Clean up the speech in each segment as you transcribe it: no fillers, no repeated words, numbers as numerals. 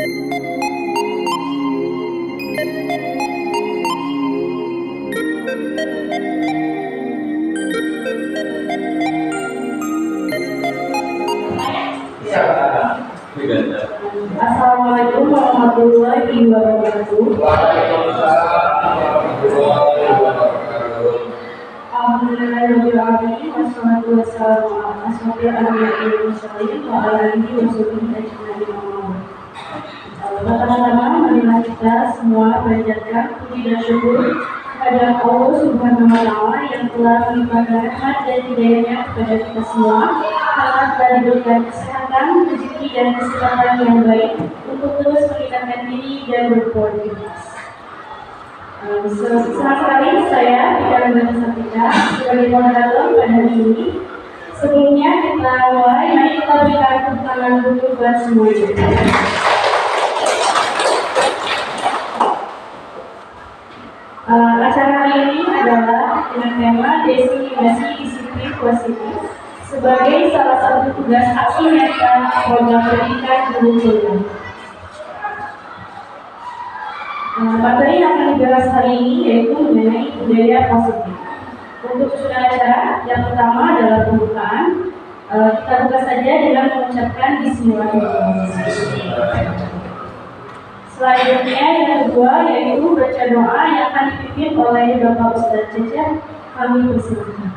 Assalamualaikum warahmatullahi wabarakatuh. Alhamdulillahirobbilalamin wassalatu wassalamu ala asyrofil anbiya'i wal mursalin wa ala alihi washabihi ajmain. Pertama-tama marilah kita semua panjatkan puji dan syukur kepada Allah Subhanahu wa Ta'ala yang telah melimpahkan rahmat dan hidayahnya kepada kita semua, karena telah diberikan kesehatan, rezeki dan kesempatan yang baik untuk terus meningkatkan diri dan berproduktivitas. Senang sekali saya Tika Satika sebagai moderator pada hari ini. Sebelumnya kita mulai, mari kita berikan tepuk tangan dulu buat semuanya. Acara hari ini adalah dengan tema destinasi disiplin positif sebagai salah satu tugas aksi nyata program pendidikan guru program. Materi yang akan dibahas hari ini yaitu mengenai budaya positif. Untuk susunan acara, yang pertama adalah pembukaan. Kita buka saja dengan mengucapkan Bismillahirrahmanirrahim. Selanjutnya yang kedua yaitu baca doa yang akan dipimpin oleh Bapak Ustadz Cecep. Kami persilakan.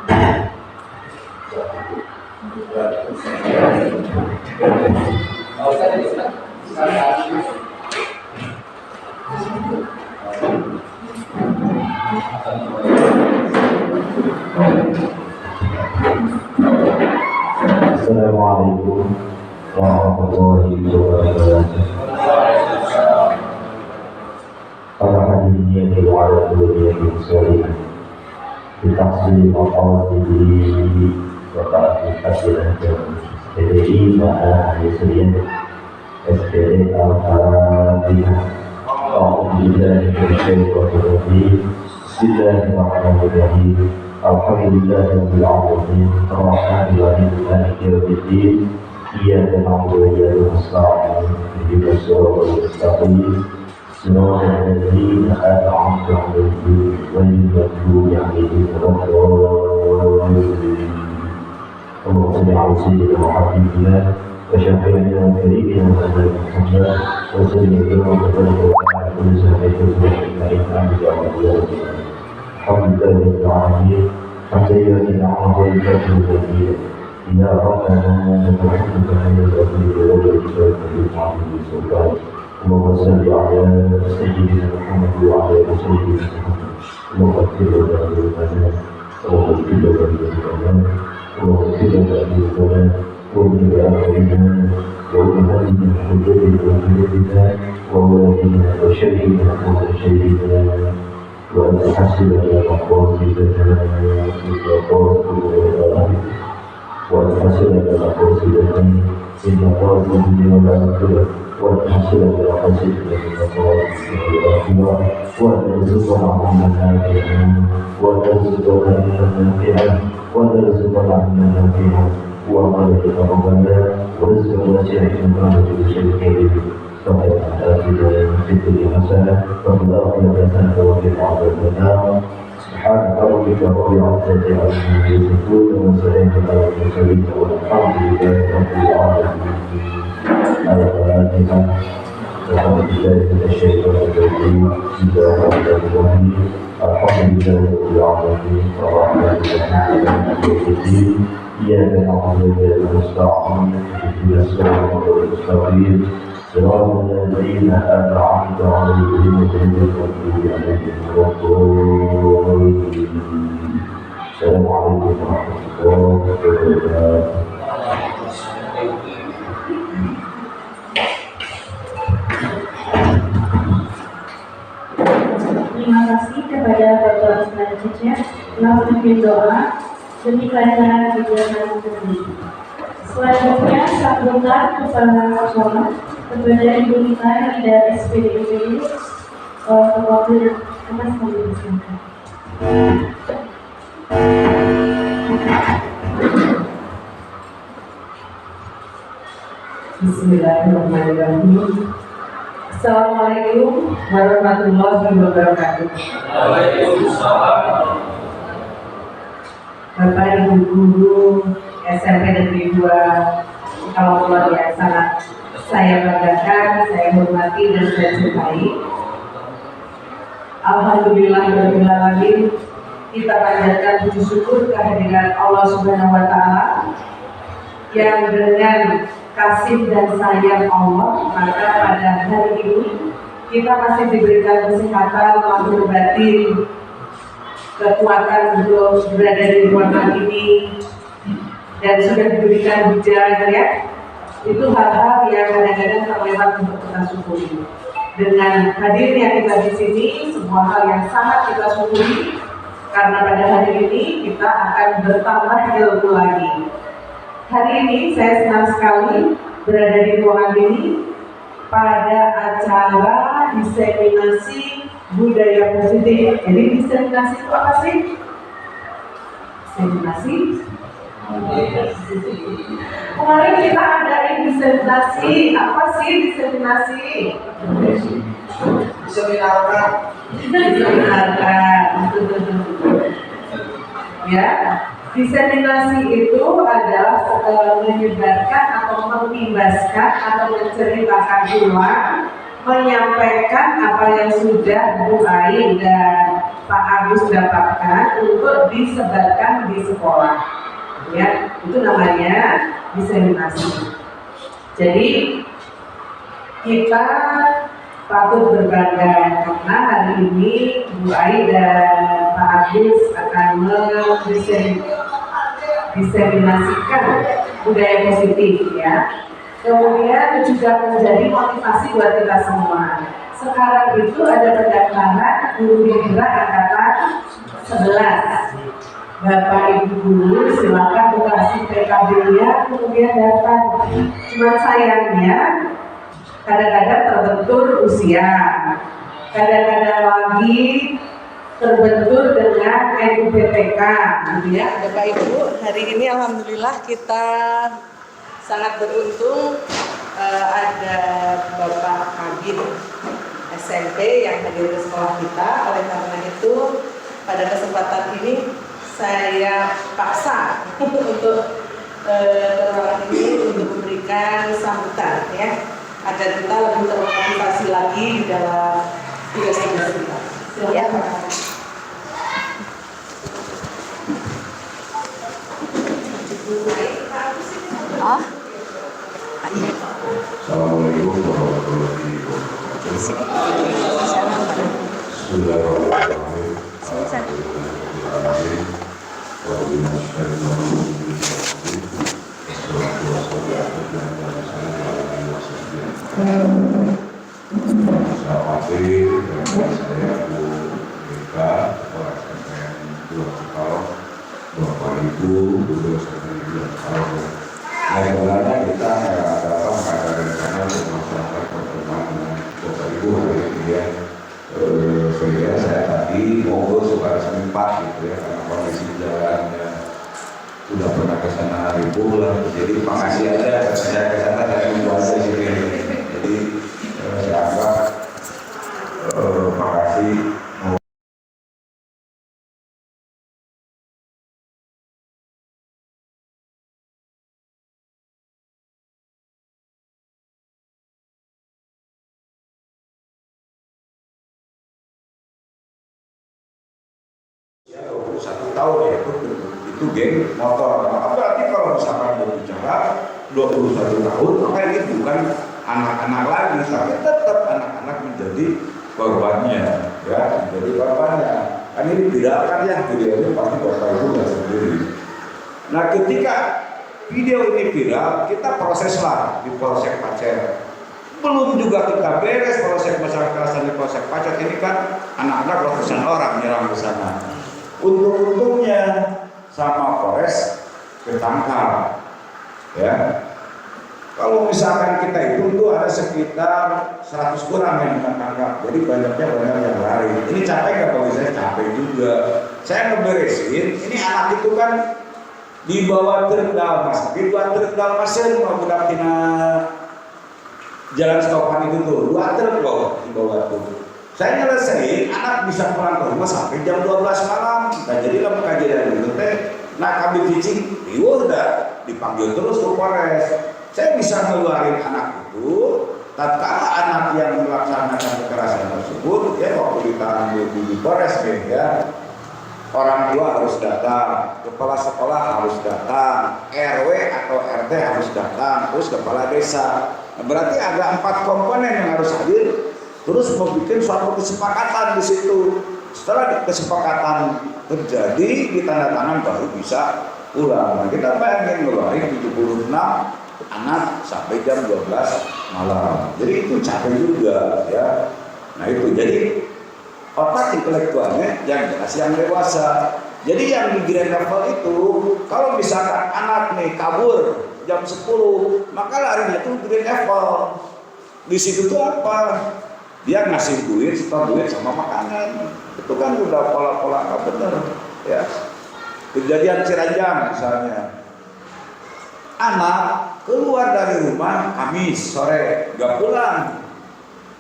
Assalamualaikum warahmatullahi wabarakatuh. Para hadirin yang dirahmati Allah sekalian, ditafsir maqasid Bapak Hasil SPDI Bapak Yusrian SPDI Al-Fatihah. Alhamdulillah Bismillahirrahmanirrahim. Alhamdulillahirabbil alamin. Arrahmanir rahim. Maliki yaumiddin. Iyyaka na'budu wa iyyaka nasta'in. Ihdinas siratal mustaqim. صراط الذين أنعمت عليهم غير المغضوب عليهم ولا الضالين. اللهم صل على سيدنا وحبيبنا وشفيعنا وكريمنا محمد وسيدنا وبارك وعلى كل سنة الحمد لله رب العالمين. حتى يأتي عرض الفجر الجميل إلى ربنا نتوحدك من الرسول والكتاب بالعظيم السلطان. اللهم صل على سيدنا محمد وعلى آل سيدنا محمد. اللهم اغفر لنا ذنوبنا اللهم اغفر لنا ذنوبنا اللهم اغفر لنا ذنوبنا وابن آخرنا وأمهاتنا وجدنا وجدنا وولدنا وشيخنا ومشايخنا وأن تحسن لنا مقاصدنا وأن تحسن لنا مقاصدنا إن مقاصد الدنيا والآخرة وتحصل بالقصد والآخرة وترزقنا عملا نافعا وترزقنا علما نافعا وترزقنا علما نافعا وعملا ربنا ورزقا واسعا كما كل شيء خير فقد آتنا في الدنيا حسنة وفي الآخرة حسنة وقنا عذاب النار. سبحان ربك رب العزة عما يصفون وسلام على المرسلين والحمد لله رب العالمين. Al-Fatihah. Alhamdulillah من الشيطان الرجيم. بسم الله الرحمن الرحيم. الحمد لله رب العالمين الرحمن الرحيم مالك يوم الدين. إياك نعبد وإياك نستعين اهدنا الصراط المستقيم صراط الذين أنعمت عليهم غير المغضوب عليهم ولا الضالين. السلام عليكم ورحمة الله وبركاته. Terima kasih kepada Bapak Ustadz Cecep telah memimpin doa demi kelancaran kegiatan ini. Selanjutnya, sambutan bersama sholat kepada Ibu Nita dari SPDI Wakil Kemas Pemerintahan. Bismillahirrahmanirrahim. Assalamualaikum warahmatullahi wabarakatuh. Waalaikumsalam. Bapak Ibu Guru SMP Negeri 2 kaum keluarga yang sangat saya banggakan, saya hormati dan saya cintai. Alhamdulillahirobbilalamin, kita panjatkan puji syukur kehadiran Allah Subhanahu wa Ta'ala yang dengan kasih dan sayang Allah, maka pada hari ini kita masih diberikan kesehatan lahir batin, kekuatan untuk berada di ruangan ini, dan sudah diberikan hujan, ya. Itu hal-hal yang kadang-kadang terlewat untuk kita syukuri. Dengan hadirnya kita di sini, sebuah hal yang sangat kita syukuri, karena pada hari ini kita akan bertambah ilmu lagi. Hari ini saya senang sekali berada di ruangan ini pada acara diseminasi budaya positif. Jadi diseminasi itu apa sih? Diseminasi. Kemarin kita ada diseminasi. Apa sih diseminasi? Diseminarkan. Ya, diseminasi itu adalah menyebarkan atau mengimbaskan atau menceritakan ulang, menyampaikan apa yang sudah Bu Ai dan Pak Agus dapatkan untuk disebarkan di sekolah. Ya, itu namanya diseminasi. Jadi kita patut berbangga karena hari ini Bu Ai dan Pak Agus akan diseminasikan budaya positif, ya. Kemudian juga menjadi motivasi buat kita semua. Sekarang itu ada pendaftaran guru migran angkatan 11. Bapak Ibu guru silakan kasih PKB-nya, kemudian daftar. Cuma sayangnya kadang-kadang terbentur usia, kadang-kadang lagi terbentur dengan NUPTK, gitu ya. Bapak Ibu, hari ini alhamdulillah kita sangat beruntung ada Bapak Kabin SMP yang hadir ke sekolah kita. Oleh karena itu pada kesempatan ini saya paksa untuk ruangan ini untuk memberikan sambutan, ya, agar kita lebih termotivasi lagi di dalam tugas-tugas kita. Silakan. Oh. Assalamualaikum warahmatullahi wabarakatuh. Bismillahirrahmanirrahim. Selamat pagi, saya Bu Mika, Kepala SMN 2 Cikalong, Bapak Ibu Guru SMN 2 Cikalong. Nah, sebenarnya kita ada rencana untuk melaksanakan pertemuan dengan Bapak Ibu hari ini, ya. Sehingga saya tadi ngobrol suka sempat gitu, ya, karena kondisi jalannya sudah pernah ke sana hari pulang. Jadi makasih aja saya ke sana dari puasa di sini. Jadi saya anggap makasih. Ya, 21 tahun ya, itu geng motor. Maka berarti kalau misalkan berbicara 21 tahun, maka ini bukan anak-anak lagi, tapi tetap anak-anak menjadi korbannya, ya, menjadi korbannya. Kan ini viralkan ya, video ini pasti Bapak Ibu nggak sendiri. Nah, ketika video ini viral, kita proseslah di Polsek Pacet. Belum juga kita beres proses masalah kekerasan di Polsek Pacet, ini kan anak-anak ratusan orang nyerang ke sana. Untung-untungnya sama Polres ketangkap, ya. Kalau misalkan kita itu tuh ada sekitar 100 kurang yang ketangkap, jadi banyaknya banyak yang lari. Ini capek nggak bagi saya? Capek juga. Saya ngeberesin, ini anak itu kan dibawa truk dalmas, mau budak tina jalan stopan itu tuh, 2 truk loh. bawa tuh. Saya nyelesain, anak bisa pulang ke rumah sampai jam 12 malam. Nah jadilah kajian itu teh. Nah kami teaching, udah dipanggil terus ke Polres. Saya bisa ngeluarin anak itu. Tatkala anak yang melaksanakan kekerasan tersebut, ya waktu ditahan di Polres ya, orang tua harus datang, kepala sekolah harus datang, RW atau RT harus datang, terus kepala desa. Nah, berarti ada 4 komponen yang harus hadir. Terus membuat suatu kesepakatan di situ. Setelah kesepakatan terjadi, ditandatangan baru bisa pulang. Nah, kita bayangin ngeluarin 76 anak sampai jam 12 malam. Jadi itu capek juga ya. Nah itu jadi otak intelektualnya yang jelas yang dewasa. Jadi yang di grade level itu kalau misalkan anak nih kabur jam 10, maka larinya itu grade level. Di situ tuh apa? Dia ngasih duit, setor duit sama makanan. Itu kan udah pola-pola nggak bener ya. Kejadian Ciranjang misalnya, anak keluar dari rumah Kamis sore, nggak pulang,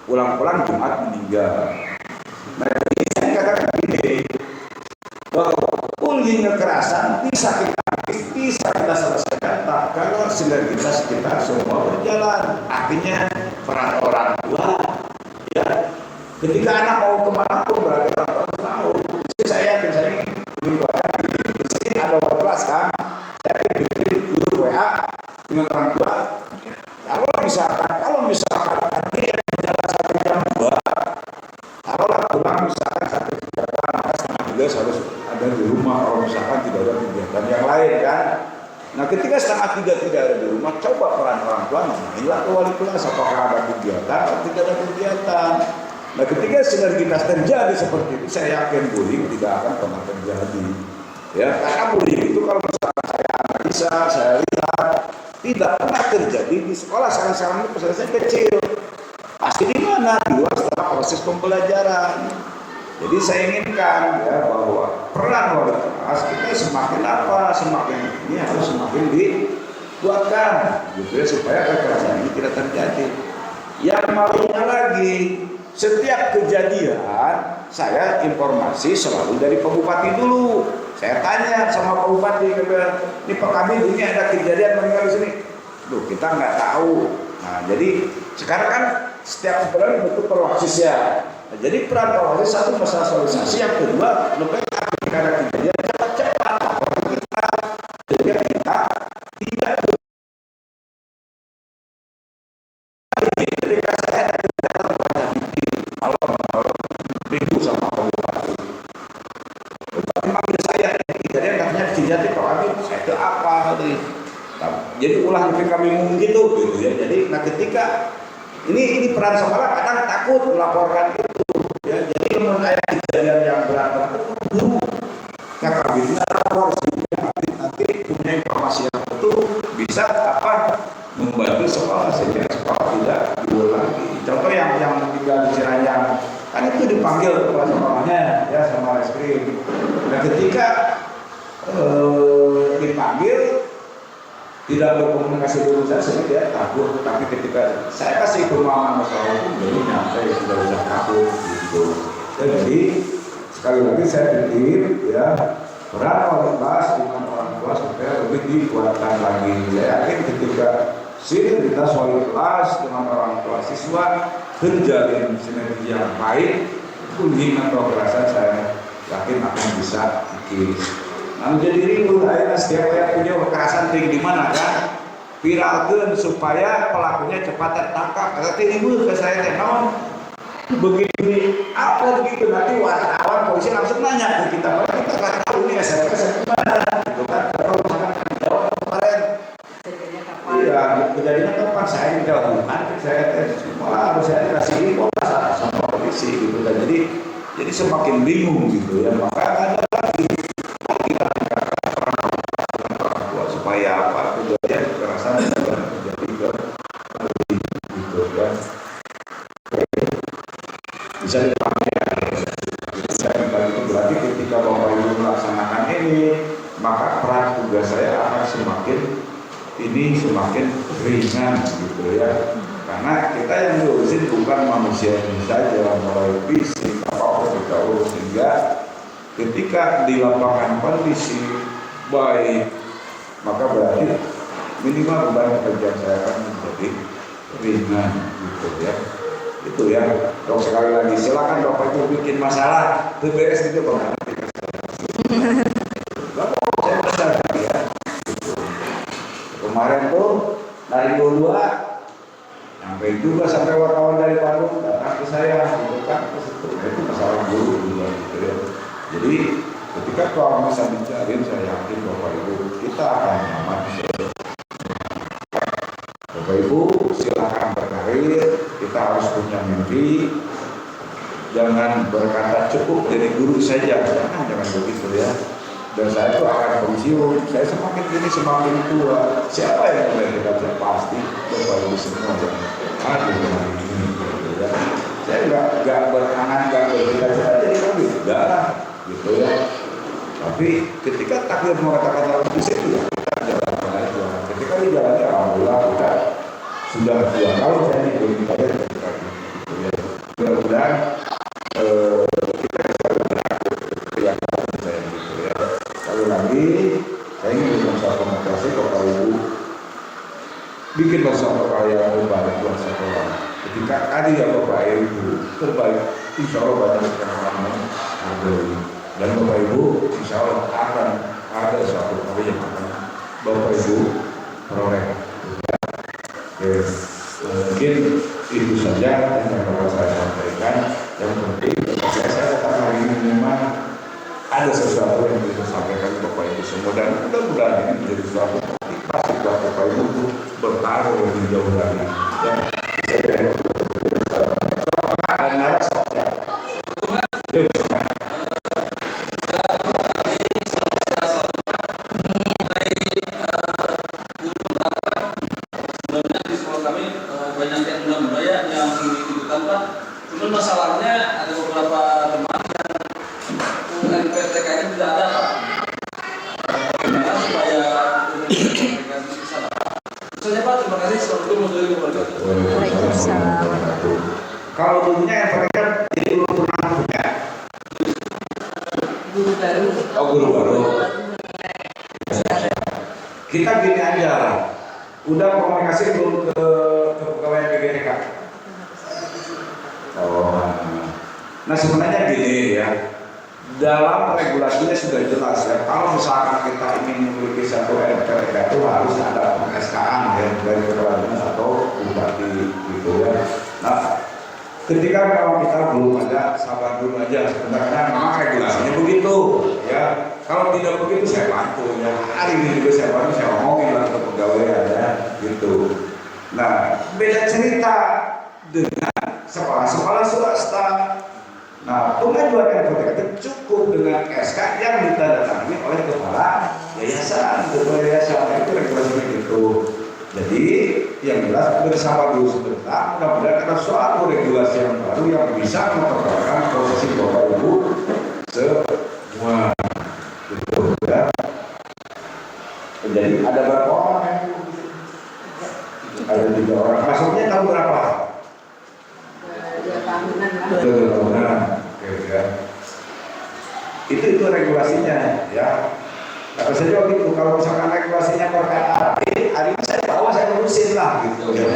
pulang Jumat meninggal. Nah ini saya katakan gini, bahwa bullying kekerasan bisa kita selesaikan kalau sinergitas kita semua berjalan. Artinya peran orang tua, ya, ketika anak mau kemana pun berarti orang tua tahu. Saya yakin saya ini di sini ada kelas kan, saya bikin guru WA dengan orang tua. Kalau misalkan tadi yang berjalan sampai jam 2, kalau pulang misalkan sampai jam 3, maka setengah 3 harus ada di rumah. Kalau misalkan tidak ada kegiatan yang lain kan. Nah ketika setengah 3 tidak ada di rumah, coba peran orang tua nanya ke wali kelas apakah ada kegiatan atau tidak ada kegiatan. Nah ketika sinergitas terjadi seperti itu, saya yakin bullying tidak akan pernah terjadi. Ya, karena bullying itu kalau misalkan saya analisa, saya lihat tidak pernah terjadi di sekolah. Sekarang ini peserta kecil. Pasti di mana? Di luar setelah proses pembelajaran. Jadi saya inginkan ya bahwa peran wali kelas kita semakin ini harus semakin dikuatkan, gitu ya, supaya kekerasan ini tidak terjadi. Yang malunya lagi, setiap kejadian saya informasi selalu dari Pak Bupati dulu. Saya tanya sama Pak Bupati, ini Pak kami ini ada kejadian meninggal di sini. Loh kita nggak tahu. Nah jadi sekarang kan setiap bulan bentuk perwaksis ya. Nah, jadi peran perwaksis satu masalah sosialisasi, yang kedua lebih ketika ada kejadian cepat-cepat laporan kita, jadi kita tidak ketika saya datang pada malam minggu sama Pak Bupati. Bupati manggil saya, kejadian katanya kejadian Pak Abi, saya itu apa tadi? Jadi ulah lebih kami gitu ya. Jadi nah ketika ini peran sekolah kadang takut melaporkan itu ya. Jadi menurut saya kejadian yang berat itu dulu yang kami lapor nanti punya informasi yang betul bisa membantu sekolah sehingga sekolah tidak diulang lagi. Contoh yang tinggal di Ciranjang kan itu dipanggil kepala sekolahnya ya sama reskrim. Nah ketika dipanggil tidak berkomunikasi dulu saya dia takut, tapi ketika saya kasih pemahaman masalah itu jadi nyampe sudah bisa takut gitu. Jadi sekali lagi saya pikir ya peran wali kelas dengan orang tua supaya lebih dikuatkan lagi. Saya yakin ketika sinergitas wali kelas dengan orang tua siswa terjalin sinergi yang baik, bullying atau kekerasan saya yakin akan bisa dikikis. Nah jadi ribut akhirnya setiap yang punya kekerasan tinggi di mana kan viralkan supaya pelakunya cepat tertangkap. Kata ribut ke saya naon begini apa begitu, nanti wartawan polisi langsung nanya ke kita, kita nggak tahu ini SMS gimana gitu kan. Kalau misalkan jawab kemarin iya kejadiannya kapan saya menjawabkan saya malah harus saya dikasih info sama polisi gitu kan. Jadi semakin bingung gitu ya. Maka ada lagi supaya kejadian kekerasan tidak terjadi gitu kan. Bisa dipakai itu berarti ketika Bapak Ibu melaksanakan ini, maka peran tugas saya akan semakin ringan gitu ya. karena kita yang ngurusin bukan manusia ini saja, melalui fisik apapun kita urus, sehingga ketika di lapangan kondisi baik, maka berarti minimal beban pekerjaan saya akan menjadi ringan gitu ya. Itu ya. Kalau sekali lagi silakan Bapak itu bikin masalah, itu beres itu Bapak. Saya besar ya. Gitu. Kemarin tuh dari 22 sampai juga sampai wartawan dari Bandung datang ke saya gitu kan, itu masalah guru juga gitu ya. Jadi ketika kalau bisa dicari, saya yakin Bapak Ibu kita akan nyaman. Bapak Ibu silakan berkarir, kita harus punya mimpi. Jangan berkata cukup jadi guru saja, jangan begitu ya. Dan saya itu akan pensiun, saya semakin gini semakin tua. Siapa yang boleh dikatakan pasti Bapak Ibu semua yang ada di ini gitu ya. Saya nggak berangan, nggak berkata-kata jadi kami enggak lah gitu ya. Tapi ketika takdir mengatakan itu ya kita jalankan aja. Ketika di jalannya alhamdulillah kita sudah 2 tahun saya di kader gitu ya. Mudah-mudahan kita bisa berhasil keyakinan saya gitu ya. Sekali lagi saya ingin berusaha komunikasi Bapak Ibu bikin bersama perayaan lebaran buat sekolah. Ketika ada ya Bapak Ibu terbaik, insya Allah banyak yang akan menghargai. Dan Bapak Ibu insya Allah akan ada suatu hari yang akan Bapak Ibu peroleh. Mungkin itu saja yang dapat saya sampaikan. Yang penting saya katakan hari ini memang ada sesuatu yang bisa sampaikan Bapak Ibu semua, dan mudah-mudahan ini menjadi suatu motivasi buat Bapak Ibu untuk bertaruh lebih jauh lagi. Dan saya dan narasi sosial. Banyak yang muda-muda yang dibutuhkan Pak. Cuman masalahnya ada beberapa teman yang UMPTK ini tidak ada Pak. Bagaimana supaya mereka bisa dapat? Misalnya Pak, terima kasih. Assalamualaikum warahmatullahi wabarakatuh. Kalau dulunya yang mereka jadi guru pernah punya Guru baru. oh guru baru. Kita gini aja, udah komunikasi belum ke pegawai PGDK? Oh, nah sebenarnya gini ya, dalam regulasinya sudah jelas ya. Kalau misalkan kita ingin memiliki satu RPTK itu harus ada PSK-an ya dari kepala dinas atau bupati gitu ya. Nah, ketika memang kita belum ada, sabar dulu aja sebentar, karena memang regulasinya begitu ya. Kalau tidak begitu saya bantu ya. Hari ini juga saya bantu, saya ngomongin lah ke pegawai ada gitu. Nah, beda cerita dengan sekolah-sekolah swasta. Nah, pengajuan RPTK cukup dengan SK yang ditandatangani oleh kepala yayasan, ketua yayasan. Itu regulasinya gitu. Jadi yang jelas bersama dulu sebentar, mudah-mudahan ada suatu regulasi yang baru yang bisa memperbaiki posisi Bapak Ibu semua. Gitu ya. Jadi ada berapa orang yang ada 3 orang. Masuknya tahun berapa? 2 tahunan lah. 2 tahunan. Oke ya. Itu regulasinya ya. Kata saya juga gitu, kalau misalkan regulasinya berkata hari ini saya bawa, saya urusin lah gitu ya.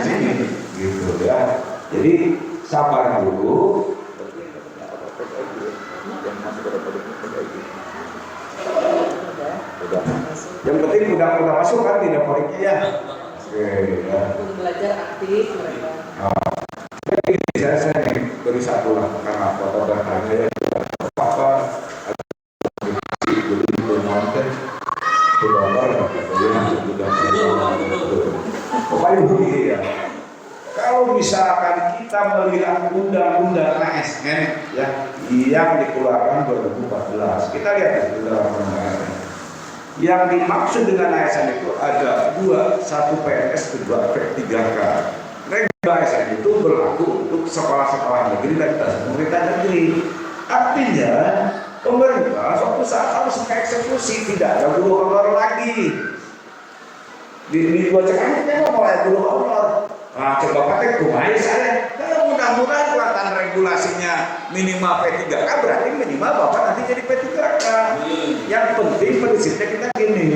Sini, gitu ya. Jadi sabar dulu. Yang penting udah masuk kan di daporiknya ya. Oke ya. Untuk belajar aktif mereka. Saya beri satu lah karena foto datanya ya apa jadi bermanfaat Bapak Ibu ya. Kalau misalkan kita melihat undang-undang ASN ya yang dikeluarkan 2014, kita lihat itu dalam undang-undang. Yang dimaksud dengan ASN itu ada 2, 1 PNS, 2 P3K. Regula ASN itu berlaku untuk sekolah-sekolah negeri dan pemerintah negeri. Artinya pemerintah suatu saat harus mengeksekusi, tidak ada guru honor lagi. Di dua cekanya memang mulai guru honor. Nah, coba pakai kumaha saya. Kalau mudah-mudahan kelihatan regulasinya minimal P3K, berarti minimal Bapak nanti jadi P3K. Yang penting prinsipnya kita gini,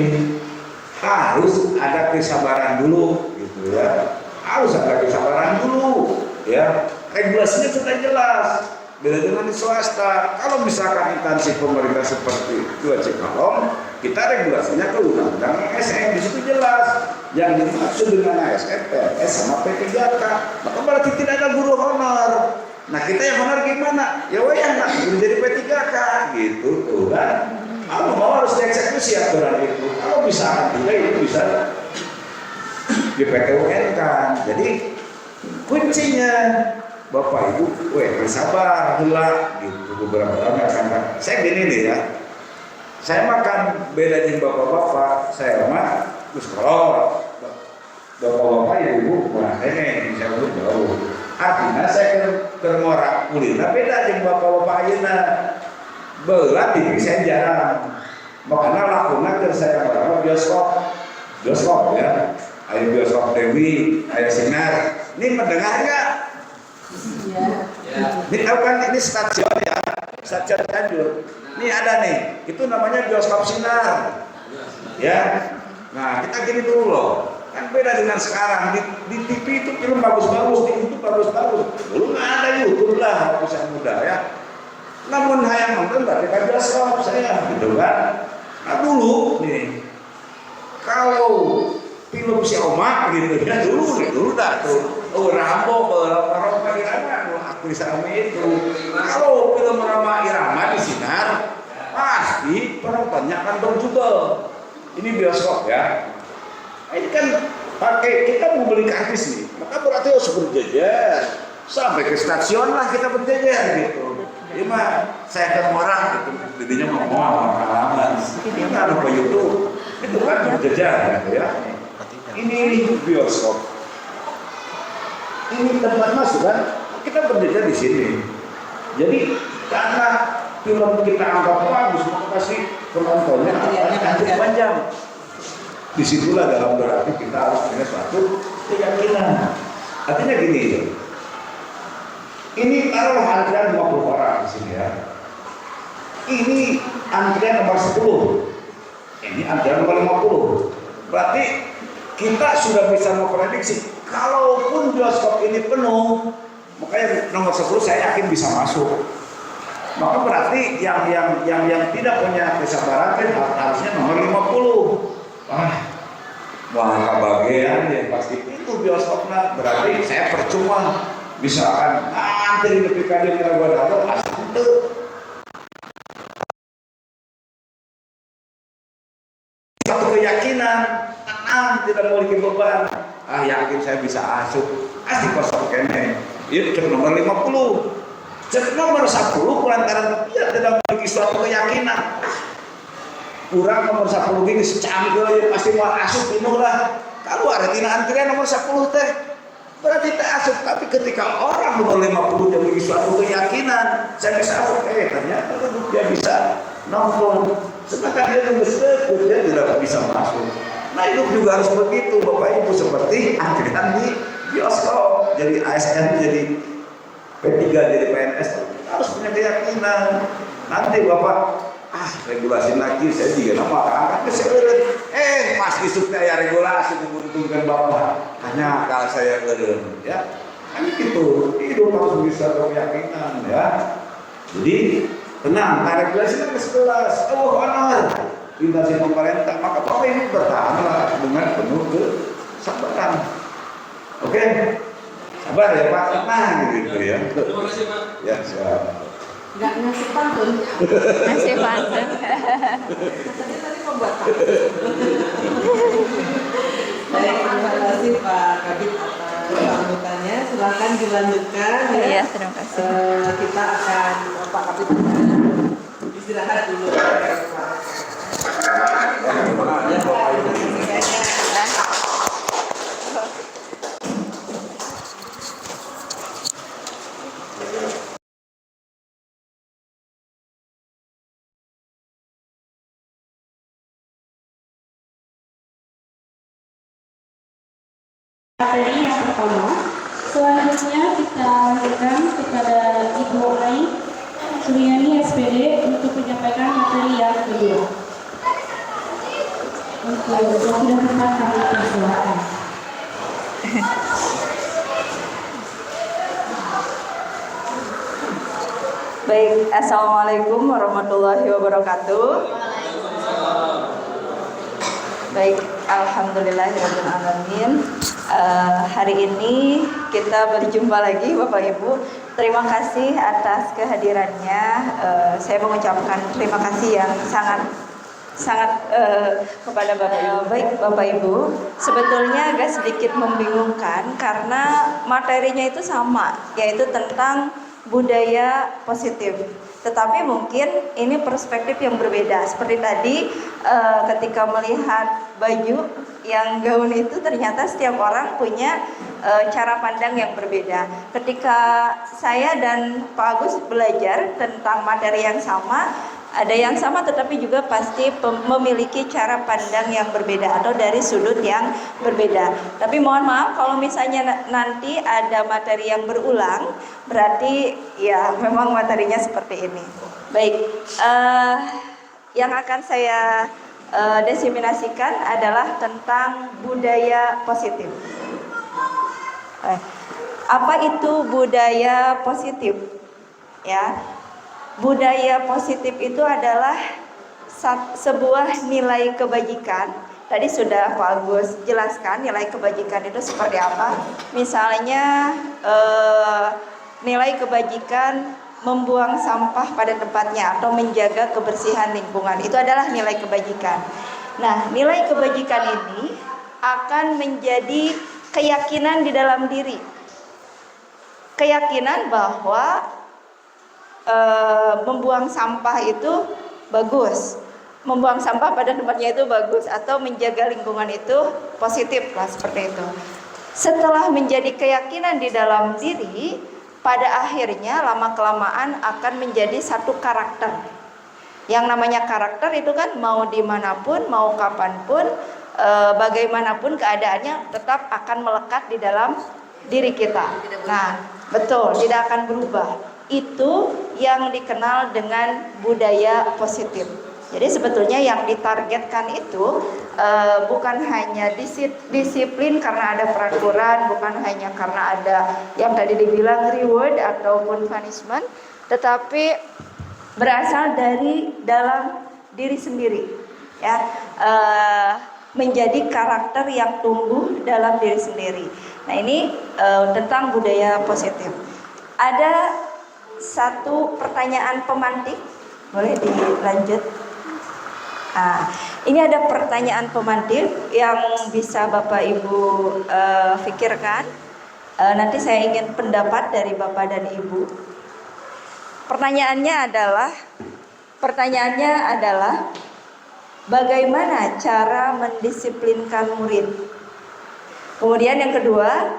harus ada kesabaran dulu, gitu ya. Harus ada kesabaran dulu, ya. Regulasinya sudah jelas. Beda dengan di swasta. Kalau misalkan instansi pemerintah seperti itu Cikalong, kita regulasinya ke undang-undang ASN, di situ jelas yang dimaksud dengan ASN, PNS sama P3K. Maka berarti tidak ada guru honor. Nah kita yang honor gimana? Ya wayang nggak jadi P3K gitu tuh kan. Kalau mau harus dieksekusi aturan itu. Kalau misalkan tidak itu bisa di PT UN kan. Jadi kuncinya Bapak Ibu, bersabar lah gitu beberapa tahun akan. Saya gini nih ya, saya makan beda dengan bapak-bapak, saya mah terus kalau bapak-bapak ibu, wah ini bisa urut jauh. Artinya saya ke ngorak kuliner beda dengan bapak-bapak ayeuna. Belah TV saya jarang, makanya lakukan ke saya berapa bioskop ya, ayo bioskop Dewi, ayo Sinar, ini mendengar nggak? Ya. Ini tahu kan ini stasiun ya, stasiun Cianjur. Ini ada nih, itu namanya bioskop Sinar. Ya. Nah kita gini dulu loh, kan beda dengan sekarang di TV itu film bagus-bagus, di YouTube bagus-bagus. Dulu nggak ada YouTube lah, usia muda ya. Namun hayang nonton berarti kan bioskop saya, gitu kan. Nah dulu nih, kalau film si Omak gitu ya dulu dah tuh. Oh Rambo, Roma Irama, aktris rame itu. Kalau film Roma Irama di Sinar, pasti penontonnya akan berjubel. Ini bioskop ya. Ini kan pakai kita mau beli kartis nih, maka berarti harus berjejer sampai ke stasiun lah kita berjejer gitu. Ini mah saya ke orang gitu, jadinya ngomong pengalaman. Kita ada ke YouTube, itu kan berjejer gitu ya. Ini bioskop. Ini tempat masuk kan, kita berjejer di sini. Jadi karena film kita anggap bagus, maka kasih penontonnya akan panjang. Disitulah dalam berarti kita harus punya suatu keyakinan. Artinya gini, ini taruh antrian 50 orang di sini ya. Ini antrian nomor 10. Ini antrian nomor 50. Berarti kita sudah bisa memprediksi kalaupun bioskop ini penuh, makanya nomor 10 saya yakin bisa masuk. Maka berarti yang tidak punya kesabaran kan harusnya nomor 50. Wah kebahagiaan ya pasti itu bioskopnya. Berarti saya percuma misalkan antri lebih kali kira gua dapat asal itu. Satu keyakinan, tenang, tidak memiliki beban. Yakin saya bisa asup. Pasti kosong kene. Itu cek nomor 50. Cek nomor 10 lantaran dia tidak memiliki suatu keyakinan. Kurang nomor 10 gini secambil pasti mau asup penuh lah. Kalau ada tina antrian nomor 10 teh berarti tak asup. Tapi ketika orang nomor 50 dia memiliki suatu keyakinan, saya bisa asup. Ternyata dia bisa nonton. Sedangkan dia nomor 10 dia tidak bisa masuk. Nah itu juga harus begitu Bapak Ibu, seperti antrian di bioskop. Jadi ASN jadi P3 jadi PNS harus punya keyakinan. Nanti Bapak regulasi lagi saya juga nama angkat keseret. Pas isuknya ya regulasi menguntungkan Bapak. Hanya kalau saya keren ya. Kan gitu. Hidup harus bisa berkeyakinan ya. Jadi tenang, regulasi kan ke-11. Honor. Instansi pemerintah, maka Bapak Ibu bertahanlah dengan penuh kesabaran. Oke? Sabar ya Pak, tenang gitu ya. Terima kasih Pak. Ya siap. Nggak ngasih pantun. Ngasih pantun. Tadi mau buat pantun. Baik, terima kasih Pak Kabid atas sambutannya. Silakan dilanjutkan. Iya, terima kasih. Kita akan Pak Kabid akan istirahat dulu. Materi yang pertama. Selanjutnya kita lanjutkan kepada Ibu Ai Suryani SPD untuk menyampaikan materi yang kedua. Untuk yang sudah berkenan kami persilakan. Baik, Assalamualaikum warahmatullahi wabarakatuh. Baik, alhamdulillahirabbil alamin. Hari ini kita berjumpa lagi Bapak Ibu. Terima kasih atas kehadirannya. Saya mengucapkan terima kasih yang sangat kepada Bapak Ibu. Baik Bapak Ibu, sebetulnya agak sedikit membingungkan karena materinya itu sama, yaitu tentang budaya positif. Tetapi mungkin ini perspektif yang berbeda. Seperti tadi ketika melihat baju yang gaun itu, ternyata setiap orang punya cara pandang yang berbeda. Ketika saya dan Pak Agus belajar tentang materi yang sama, ada yang sama tetapi juga pasti memiliki cara pandang yang berbeda atau dari sudut yang berbeda. Tapi mohon maaf kalau misalnya nanti ada materi yang berulang, berarti ya memang materinya seperti ini. Baik, yang akan saya diseminasikan adalah tentang budaya positif. Apa itu budaya positif? Ya. Budaya positif itu adalah sebuah nilai kebajikan. Tadi sudah Pak Agus jelaskan nilai kebajikan itu seperti apa. Misalnya nilai kebajikan membuang sampah pada tempatnya atau menjaga kebersihan lingkungan. Itu adalah nilai kebajikan. Nah, nilai kebajikan ini akan menjadi keyakinan di dalam diri. Keyakinan bahwa membuang sampah itu bagus, membuang sampah pada tempatnya itu bagus, atau menjaga lingkungan itu positif lah, seperti itu. Setelah menjadi keyakinan di dalam diri, pada akhirnya lama-kelamaan akan menjadi satu karakter. Yang namanya karakter itu kan mau dimanapun, mau kapanpun, bagaimanapun keadaannya tetap akan melekat di dalam diri kita. Nah, betul, tidak akan berubah. Itu yang dikenal dengan budaya positif. Jadi sebetulnya yang ditargetkan itu bukan hanya disiplin karena ada peraturan, bukan hanya karena ada yang tadi dibilang reward ataupun punishment, tetapi berasal dari dalam diri sendiri, ya, menjadi karakter yang tumbuh dalam diri sendiri. Nah, ini tentang budaya positif. Ada satu pertanyaan pemantik, boleh dilanjut? Ini ada pertanyaan pemantik yang bisa Bapak Ibu pikirkan. Nanti saya ingin pendapat dari Bapak dan Ibu. Pertanyaannya adalah bagaimana cara mendisiplinkan murid? Kemudian yang kedua,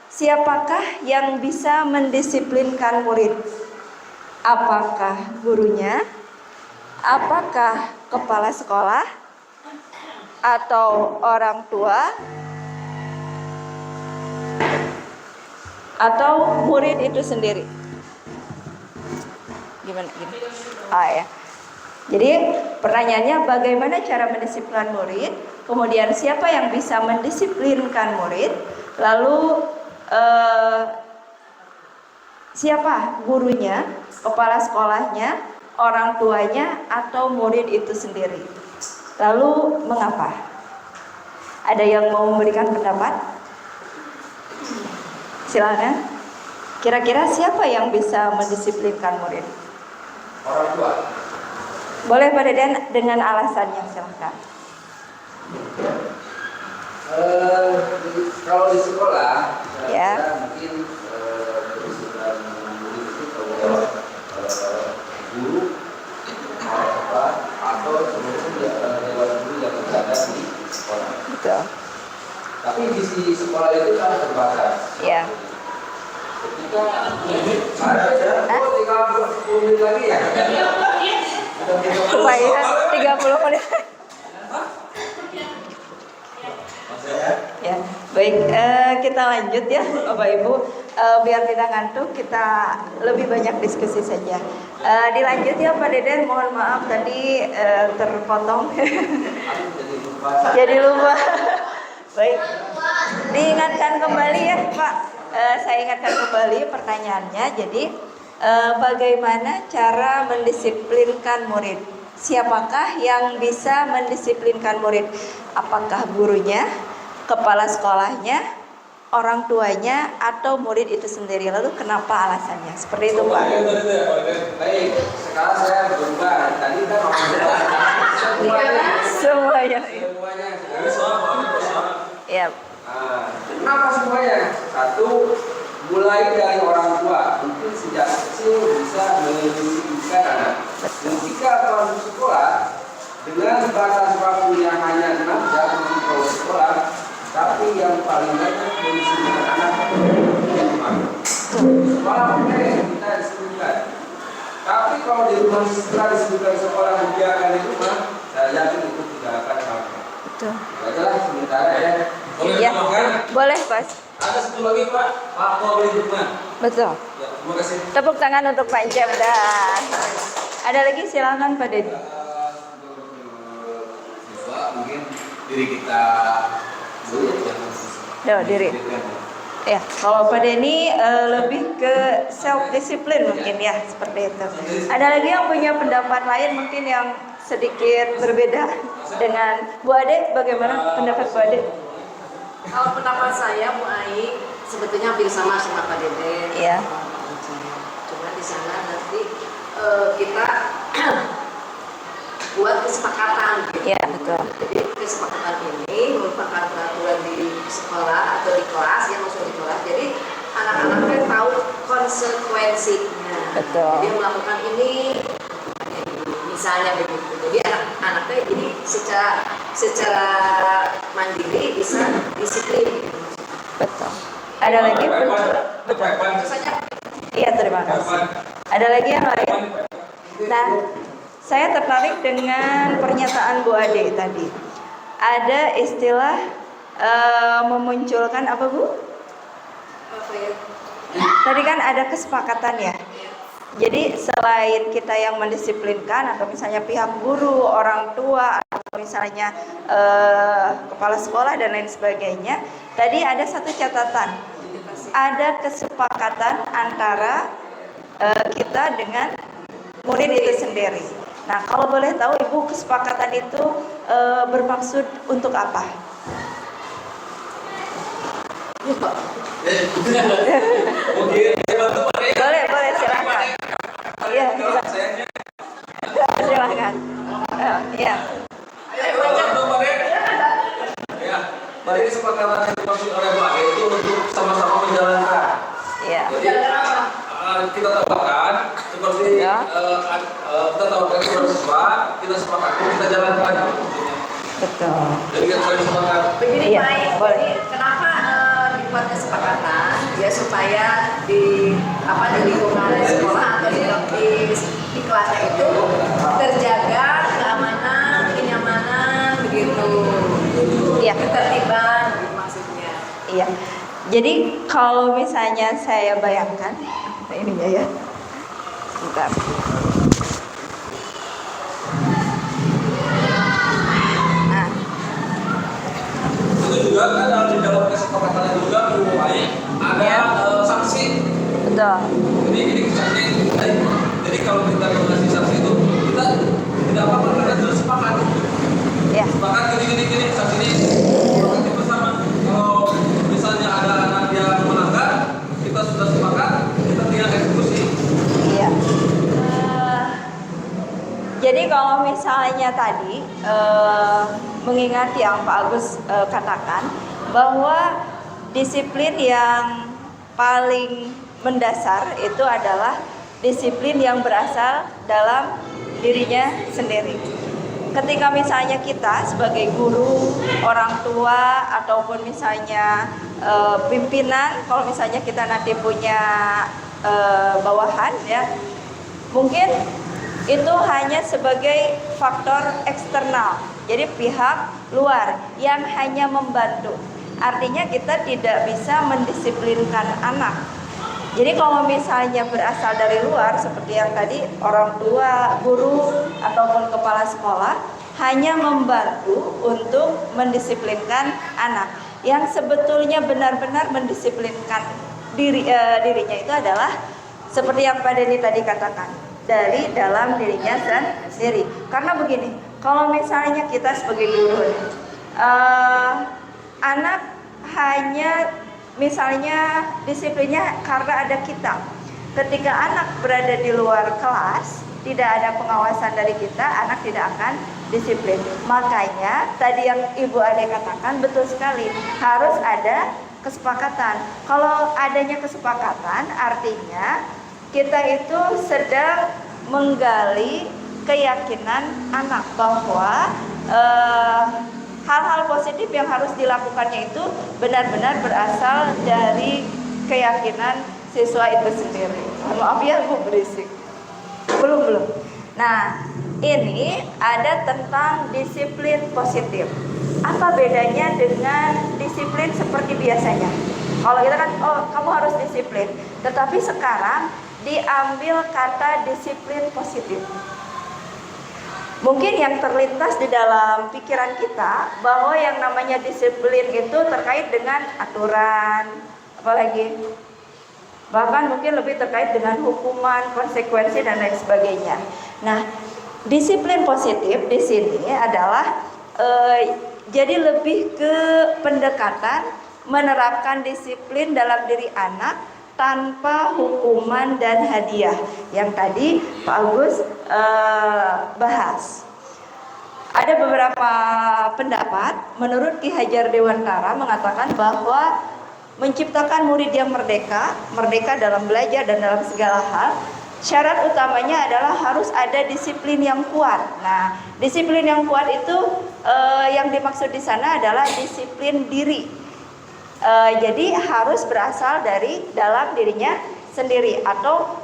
siapakah yang bisa mendisiplinkan murid? Apakah gurunya? Apakah kepala sekolah? Atau orang tua? Atau murid itu sendiri? Gimana? Ya. Jadi pertanyaannya bagaimana cara mendisiplinkan murid? Kemudian siapa yang bisa mendisiplinkan murid? Lalu siapa gurunya, kepala sekolahnya, orang tuanya, atau murid itu sendiri? Lalu mengapa? Ada yang mau memberikan pendapat? Silakan. Kira-kira siapa yang bisa mendisiplinkan murid? Orang tua. Boleh Pak Deden dengan alasannya, silakan. Kalau di sekolah, Ya. mungkin kedisiplinan murid itu kalau guru, atau seluruh dewan guru yang berada di sekolah. Betul. Tapi di sekolah itu kan terbatas. Ya. Ketika ada 10 menit lagi ya. Supaya 30 menit. Ya, baik. kita lanjut ya Bapak Ibu. Biar tidak ngantuk, kita lebih banyak diskusi saja. Dilanjut ya Pak Deden, mohon maaf tadi terpotong. Jadi lupa. Baik, diingatkan kembali ya Pak. Saya ingatkan kembali pertanyaannya. Jadi bagaimana cara mendisiplinkan murid? Siapakah yang bisa mendisiplinkan murid? Apakah gurunya, kepala sekolahnya, orang tuanya, atau murid itu sendiri? Lalu kenapa alasannya? Seperti itu Pak. Baik, sekarang saya berubah. Tadi kan Semuanya. Ya. Kenapa semuanya? Satu, mulai dari orang tua. Mungkin sejak kecil bisa mendisiplinkan anak. Dan jika masuk sekolah dengan batas waktu yang hanya 6 jam untuk sekolah, tapi yang paling banyak mendisiplinkan anak di rumah. Sekolah oke, kita disiplinkan. Tapi kalau di rumah setelah disiplinkan sekolah membiarkan di rumah, saya yakin itu tidak akan sampai. Betul. Adalah sementara ya. Boleh Ya, tambahkan? boleh Pak. Ada satu lagi Pak, lapor di rumah. Betul. Ya, terima kasih. Tepuk tangan untuk Pak Jam dan ada lagi silakan Pak Dedi. Siswa mungkin diri kita dulu yang Diri. Ya, kalau Pak Denny lebih ke self discipline mungkin ya, seperti itu. Ada lagi yang punya pendapat lain mungkin yang sedikit berbeda dengan Bu Ade? Bagaimana pendapat Bu Ade? Kalau pendapat saya Bu Ai sebetulnya hampir sama Pak Deden. Iya. Cuma di sana nanti kita buat kesepakatan. Gitu. Iya, betul. Jadi kesepakatan ini merupakan peraturan di sekolah atau di kelas yang masuk di kelas. Jadi anak-anaknya tahu konsekuensinya. Betul. Dia melakukan ini, misalnya begitu. Jadi anak-anaknya ini secara mandiri bisa disiplin. Betul. Ada lagi? Betul. Itu saja. Iya, terima kasih. Ada lagi yang lain? Nah, saya tertarik dengan pernyataan Bu Ade tadi. Ada istilah memunculkan apa Bu? Tadi kan ada kesepakatan ya. Jadi selain kita yang mendisiplinkan atau misalnya pihak guru, orang tua, atau misalnya kepala sekolah dan lain sebagainya, tadi ada satu catatan. Ada kesepakatan antara kita dengan murid itu sendiri. Nah, kalau boleh tahu Ibu, kesepakatan itu bermaksud untuk apa? Boleh silakan. Iya, silakan. Iya. Jadi kesepakatan yang dimaksud oleh Pak itu untuk sama-sama menjalankan. Iya. Jadi kita tawarkan seperti kita tawarkan kepada siswa, kita sepakati, kita jalankan. Betul. Jadi kita saling sepakat. Begini Iya, Pak, boleh. kenapa dibuat kesepakatan? Ya supaya di lingkungan sekolah atau di kelasnya itu terjaga keamanan, kenyamanan, begitu. Iya. Ketertiban, gitu maksudnya. Iya. Jadi kalau misalnya saya bayangkan ininya ya. Sebentar. Nah, Itu juga kan di dalam kesepakatan juga mulai ada sanksi. betul. Jadi sanksi. Jadi kalau kita mengasih sanksi itu kita tidak apa-apa karena sudah sepakat. Ya. Sepakat gini sanksi ini sepakati bersama. Kalau misalnya ada anak yang melanggar, kita sudah sepakat, kita tinggal eksekusi. Iya. Jadi kalau misalnya tadi mengingat yang Pak Agus katakan bahwa disiplin yang paling mendasar itu adalah disiplin yang berasal dalam dirinya sendiri. Ketika misalnya kita sebagai guru, orang tua, ataupun misalnya pimpinan, kalau misalnya kita nanti punya bawahan ya, mungkin itu hanya sebagai faktor eksternal. Jadi pihak luar yang hanya membantu. artinya kita tidak bisa mendisiplinkan anak. Jadi kalau misalnya berasal dari luar seperti yang tadi, orang tua, guru, ataupun kepala sekolah hanya membantu untuk mendisiplinkan anak. Yang sebetulnya benar-benar mendisiplinkan dirinya itu adalah seperti yang Pak Denny tadi katakan, dari dalam dirinya sendiri. Karena begini, kalau misalnya kita sebagai guru, anak hanya misalnya disiplinnya karena ada kita. Ketika anak berada di luar kelas, tidak ada pengawasan dari kita, anak tidak akan disiplin. Makanya tadi yang Ibu Ade katakan betul sekali, harus ada kesepakatan. Kalau adanya kesepakatan, artinya kita itu sedang menggali keyakinan anak bahwa hal-hal positif yang harus dilakukannya itu benar-benar berasal dari keyakinan siswa itu sendiri. Maaf ya, Bu, berisik. Belum. Nah, ini ada tentang disiplin positif. Apa bedanya dengan disiplin seperti biasanya? Kalau kita kan, oh kamu harus disiplin. Tetapi sekarang diambil kata disiplin positif. Mungkin yang terlintas di dalam pikiran kita bahwa yang namanya disiplin itu terkait dengan aturan, apalagi bahkan mungkin lebih terkait dengan hukuman, konsekuensi dan lain sebagainya. Nah, disiplin positif di sini adalah jadi lebih ke pendekatan menerapkan disiplin dalam diri anak tanpa hukuman dan hadiah yang tadi Pak Agus bahas. Ada beberapa pendapat menurut Ki Hajar Dewantara mengatakan bahwa menciptakan murid yang merdeka dalam belajar dan dalam segala hal, syarat utamanya adalah harus ada disiplin yang kuat. Nah, disiplin yang kuat itu yang dimaksud di sana adalah disiplin diri. Jadi harus berasal dari dalam dirinya sendiri atau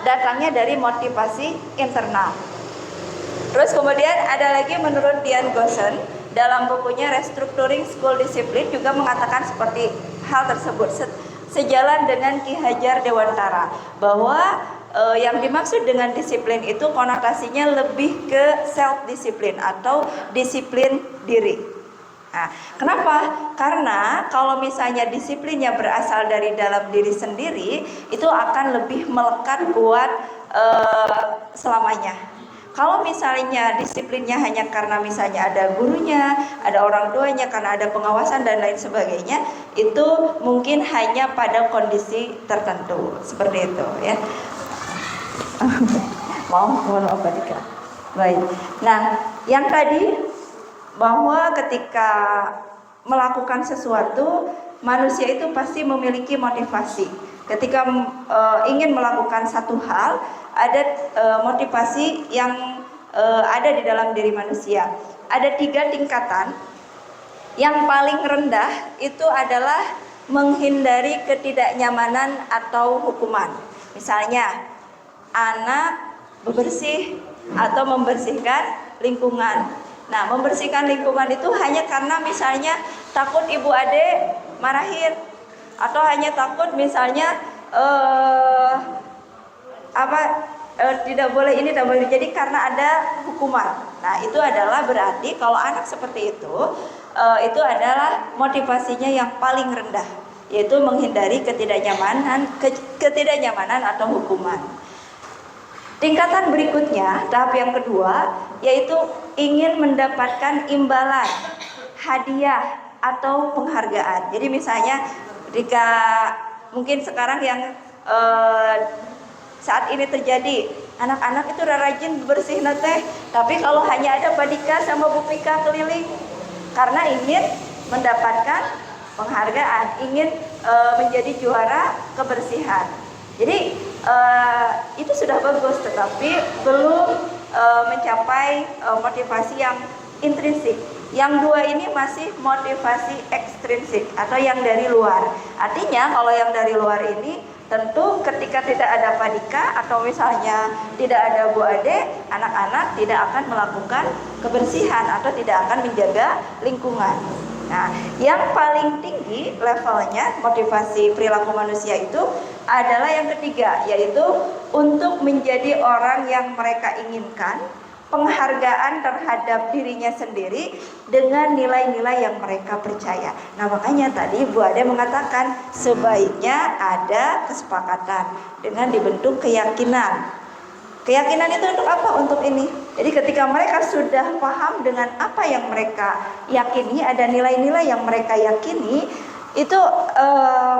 datangnya dari motivasi internal. Terus kemudian ada lagi menurut Dian Goosen dalam bukunya Restructuring School Discipline juga mengatakan seperti hal tersebut, sejalan dengan Ki Hajar Dewantara, bahwa yang dimaksud dengan disiplin itu konotasinya lebih ke self discipline atau disiplin diri. Nah, kenapa? Karena kalau misalnya disiplinnya berasal dari dalam diri sendiri, itu akan lebih melekat kuat selamanya. Kalau misalnya disiplinnya hanya karena misalnya ada gurunya, ada orang tuanya, karena ada pengawasan dan lain sebagainya, itu mungkin hanya pada kondisi tertentu, seperti itu ya. Mohon maaf Dika. Baik. Nah, yang tadi bahwa ketika melakukan sesuatu, manusia itu pasti memiliki motivasi. Ketika ingin melakukan satu hal, ada motivasi yang ada di dalam diri manusia. Ada 3 tingkatan. Yang paling rendah itu adalah menghindari ketidaknyamanan atau hukuman. Misalnya, anak bebersih atau membersihkan lingkungan. Nah, membersihkan lingkungan itu hanya karena misalnya takut Ibu Ade marahin, atau hanya takut misalnya tidak boleh ini, tidak boleh, jadi karena ada hukuman. Nah, itu adalah berarti kalau anak seperti itu adalah motivasinya yang paling rendah, yaitu menghindari ketidaknyamanan atau hukuman. Tingkatan berikutnya, tahap yang kedua, yaitu ingin mendapatkan imbalan, hadiah atau penghargaan. Jadi misalnya jika mungkin sekarang yang saat ini terjadi, anak-anak itu rajin bersih teh, tapi kalau hanya ada Pak Dika sama Bu Pika keliling karena ingin mendapatkan penghargaan, ingin menjadi juara kebersihan. Jadi itu sudah bagus, tetapi belum mencapai motivasi yang intrinsik. Yang 2 ini masih motivasi ekstrinsik atau yang dari luar. Artinya kalau yang dari luar ini tentu ketika tidak ada Pak Dika atau misalnya tidak ada Bu Ade, anak-anak tidak akan melakukan kebersihan atau tidak akan menjaga lingkungan. Nah, yang paling tinggi levelnya motivasi perilaku manusia itu adalah yang ketiga, yaitu untuk menjadi orang yang mereka inginkan, penghargaan terhadap dirinya sendiri dengan nilai-nilai yang mereka percaya. Nah, makanya tadi Bu Ade mengatakan sebaiknya ada kesepakatan dengan dibentuk keyakinan. Keyakinan itu untuk apa? Untuk ini. Jadi ketika mereka sudah paham dengan apa yang mereka yakini, ada nilai-nilai yang mereka yakini, itu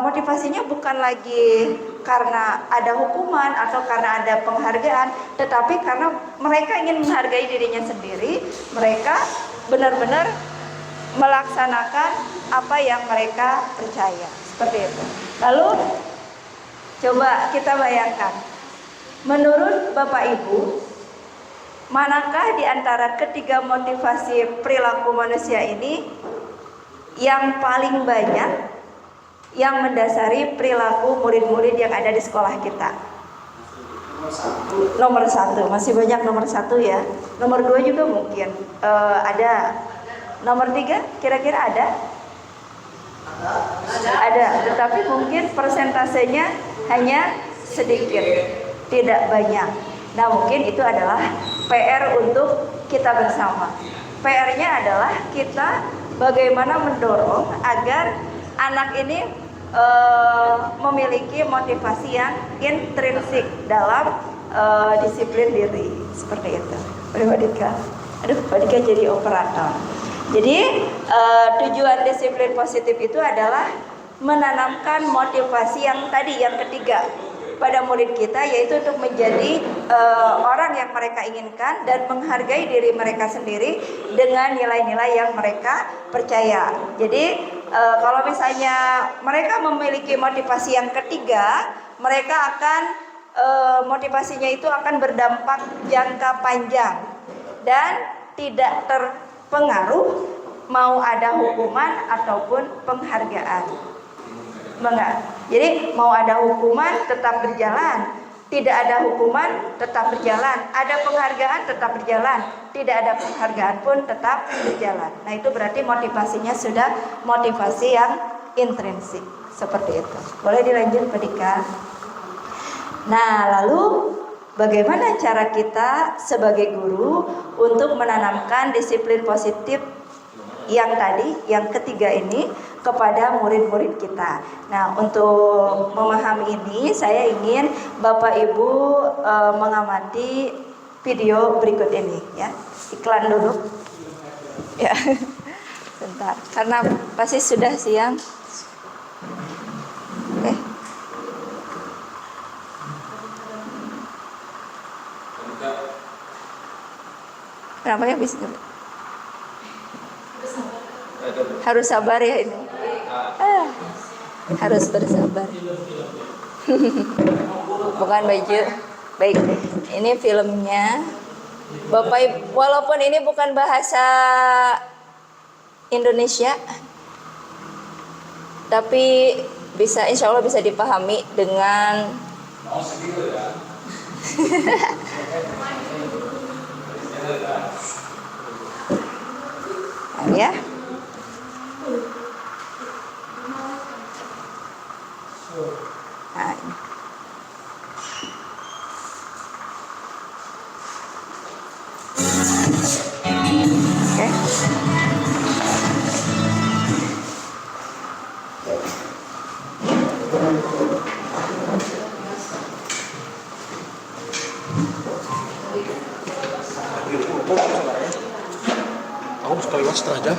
motivasinya bukan lagi karena ada hukuman atau karena ada penghargaan, tetapi karena mereka ingin menghargai dirinya sendiri, mereka benar-benar melaksanakan apa yang mereka percaya. Seperti itu. Lalu coba kita bayangkan, menurut Bapak Ibu, manakah di antara ketiga motivasi perilaku manusia ini yang paling banyak yang mendasari perilaku murid-murid yang ada di sekolah kita? Nomor satu, masih banyak nomor satu ya. Nomor dua juga mungkin ada. Nomor tiga kira-kira ada? Ada, tetapi mungkin persentasenya hanya sedikit, tidak banyak. Nah, mungkin itu adalah PR untuk kita bersama. PR-nya adalah kita bagaimana mendorong agar anak ini memiliki motivasi yang intrinsik dalam disiplin diri, seperti itu. Mbak Dika, aduh, Mbak Dika jadi operator. Jadi tujuan disiplin positif itu adalah menanamkan motivasi yang tadi, yang ketiga, pada murid kita, yaitu untuk menjadi orang yang mereka inginkan dan menghargai diri mereka sendiri dengan nilai-nilai yang mereka percaya. Jadi kalau misalnya mereka memiliki motivasi yang ketiga, mereka akan motivasinya itu akan berdampak jangka panjang dan tidak terpengaruh mau ada hukuman ataupun penghargaan. Enggak. Jadi mau ada hukuman tetap berjalan, tidak ada hukuman tetap berjalan, ada penghargaan tetap berjalan, tidak ada penghargaan pun tetap berjalan. Nah, itu berarti motivasinya sudah motivasi yang intrinsik, seperti itu. Boleh dilanjut, Pak Dika? Nah, lalu bagaimana cara kita sebagai guru untuk menanamkan disiplin positif yang tadi, yang ketiga ini kepada murid-murid kita. Nah, untuk memahami ini, saya ingin Bapak Ibu mengamati video berikut ini, ya. Iklan dulu, ya. Bentar, karena pasti sudah siang. Oke. Kenapa ya bisa? Harus sabar ya ini. Harus bersabar. Bukan baju. Baik, ini filmnya. Bapak Ibu, walaupun ini bukan bahasa Indonesia, tapi bisa, insya Allah bisa dipahami dengan ya. Nah, ini. Oke. Aku sekali setengah jam.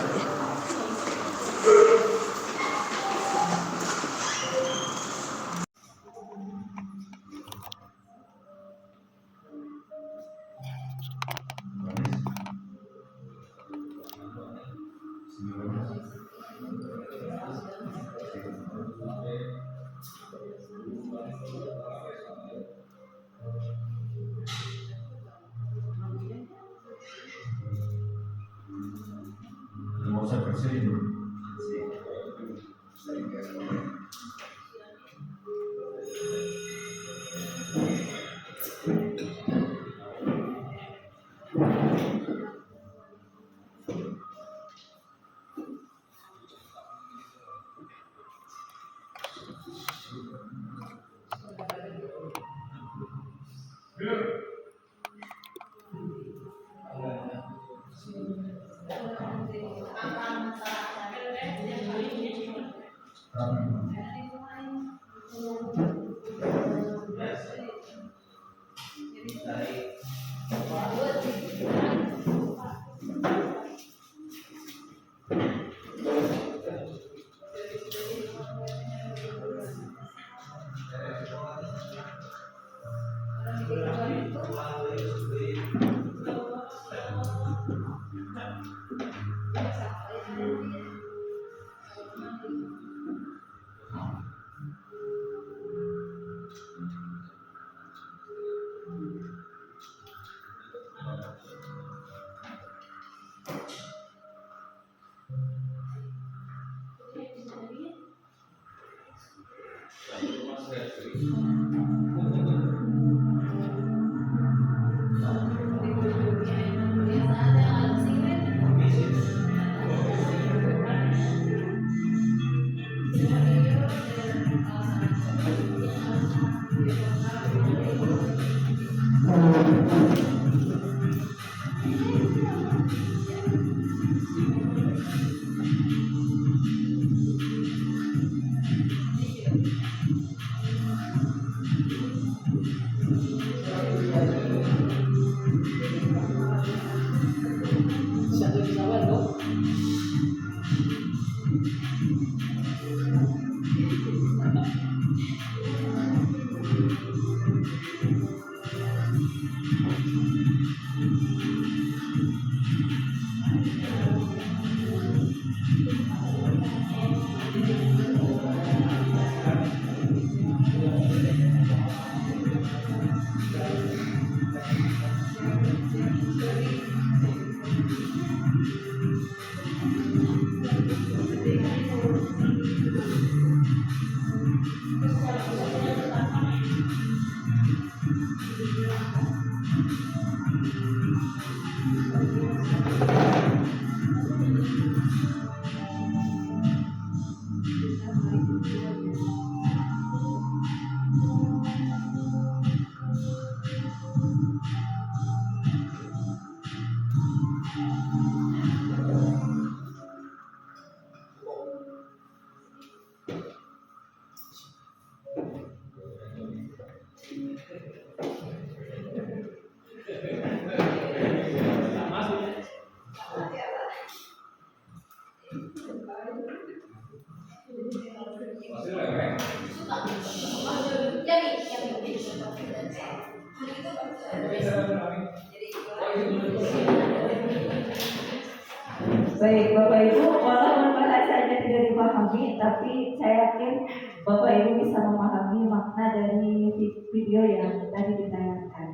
Baik, Bapak Ibu, walaupun bahasanya tidak dipahami, tapi saya yakin Bapak Ibu bisa memahami makna dari video yang tadi ditayangkan.